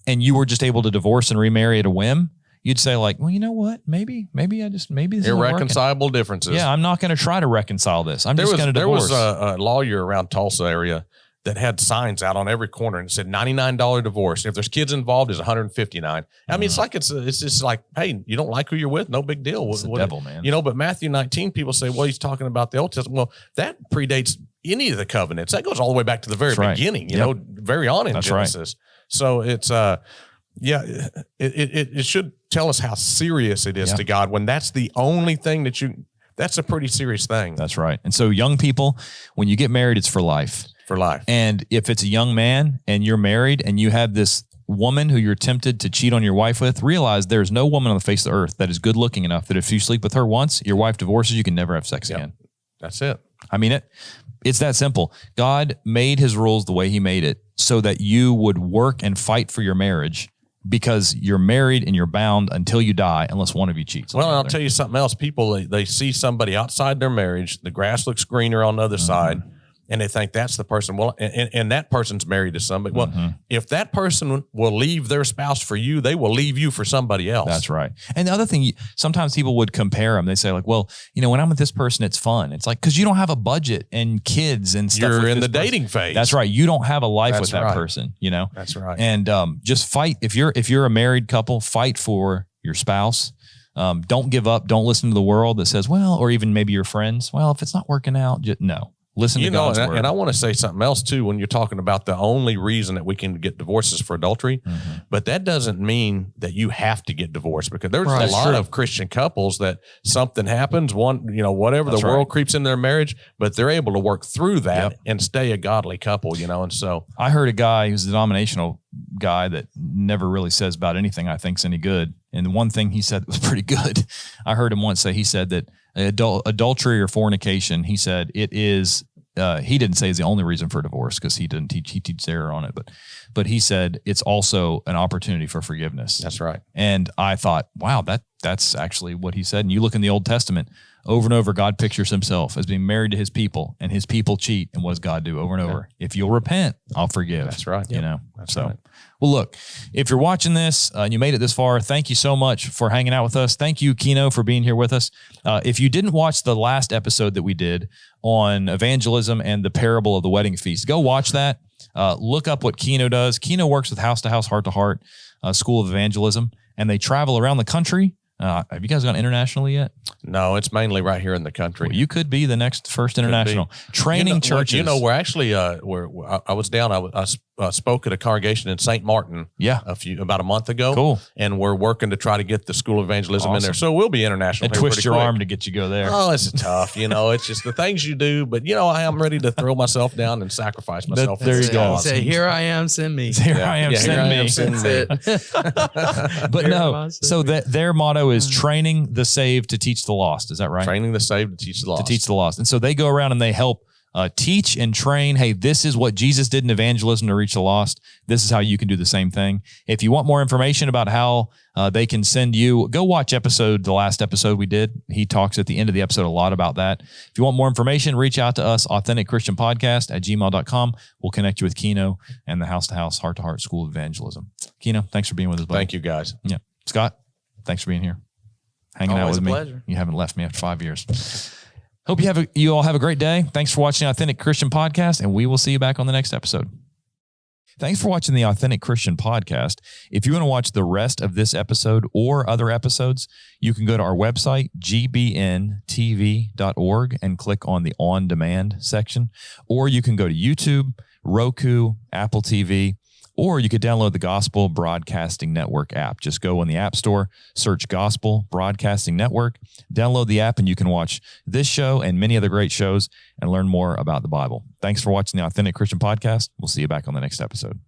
and you were just able to divorce and remarry at a whim, you'd say like, well, you know what? Maybe this irreconcilable differences. Yeah, I'm not going to try to reconcile this. I'm just going to divorce. There was a lawyer around Tulsa area that had signs out on every corner and said $99 divorce. If there's kids involved, it's $159. I mean, it's like it's just like, hey, you don't like who you're with, no big deal. It's the devil, man. You know, but Matthew 19, people say, well, he's talking about the Old Testament. Well, that predates any of the covenants. That goes all the way back to the very beginning. You know, very on in Genesis. Right. So it's it should tell us how serious it is to God when that's the only thing that's a pretty serious thing. That's right. And so young people, when you get married, it's for life. For life. And if it's a young man and you're married and you have this woman who you're tempted to cheat on your wife with, realize there's no woman on the face of the earth that is good looking enough that if you sleep with her once, your wife divorces, you can never have sex again. That's it. I mean, it's that simple. God made his rules the way he made it so that you would work and fight for your marriage, because you're married and you're bound until you die unless one of you cheats. Well, I'll tell you something else. People, they see somebody outside their marriage, the grass looks greener on the other side, and they think that's the person. Well, and that person's married to somebody. Well, if that person will leave their spouse for you, they will leave you for somebody else. That's right. And the other thing, sometimes people would compare them. They say like, well, you know, when I'm with this person, it's fun. It's like, because you don't have a budget and kids and stuff. You're in the dating phase. That's right. You don't have a life with that person, you know? That's right. And just fight. If you're a married couple, fight for your spouse. Don't give up. Don't listen to the world that says, well, or even maybe your friends. Well, if it's not working out, no. Listen to God's word. And I want to say something else too, when you're talking about the only reason that we can get divorces for adultery, but that doesn't mean that you have to get divorced, because there's a lot of Christian couples that something happens, whatever, the world creeps in their marriage, but they're able to work through that and stay a godly couple, and so. I heard a guy who's a denominational guy that never really says about anything I think's any good. And the one thing he said was pretty good. I heard him once say, he said that adultery or fornication, he said it is, he didn't say is the only reason for divorce, because he teaches error on it, but he said it's also an opportunity for forgiveness. That's right. And I thought, wow, that's actually what he said. And you look in the Old Testament, over and over, God pictures himself as being married to his people, and his people cheat. And what does God do over and over? If you'll repent, I'll forgive. That's right. That's right. Well, look, if you're watching this and you made it this far, thank you so much for hanging out with us. Thank you, Keno, for being here with us. If you didn't watch the last episode that we did on evangelism and the parable of the wedding feast, go watch that. Look up what Keno does. Keno works with House to House, Heart to Heart, School of Evangelism, and they travel around the country. Have you guys gone internationally yet? No, it's mainly right here in the country. Well, you could be the next first international training churches. We're actually I was down. I spoke at a congregation in St. Martin. About a month ago. Cool. And we're working to try to get the School of Evangelism in there. So we'll be international. And twist your arm to get you go there. Oh, it's tough. It's just the things you do. But I am ready to throw myself down and sacrifice myself. There you go. Say, here I am, send me. Here I am, send me. That's it. But no. So their motto is training the saved to teach the lost. Is that right? Training the saved to teach the lost. To teach the lost. And so they go around and they help teach and train. Hey, this is what Jesus did in evangelism to reach the lost. This is how you can do the same thing. If you want more information about how they can send you, go watch the last episode we did. He talks at the end of the episode a lot about that. If you want more information, reach out to us, AuthenticChristianPodcast@gmail.com. We'll connect you with Keno and the House to House, Heart to Heart School of Evangelism. Keno, thanks for being with us, buddy. Thank you, guys. Yeah. Scott, thanks for being here. Hanging Always out with me. Pleasure. You haven't left me after 5 years. Hope you all have a great day. Thanks for watching the Authentic Christian Podcast, and we will see you back on the next episode. Thanks for watching the Authentic Christian Podcast. If you want to watch the rest of this episode or other episodes, you can go to our website, gbntv.org, and click on the On Demand section. Or you can go to YouTube, Roku, Apple TV, or you could download the Gospel Broadcasting Network app. Just go in the App Store, search Gospel Broadcasting Network, download the app, and you can watch this show and many other great shows and learn more about the Bible. Thanks for watching the Authentic Christian Podcast. We'll see you back on the next episode.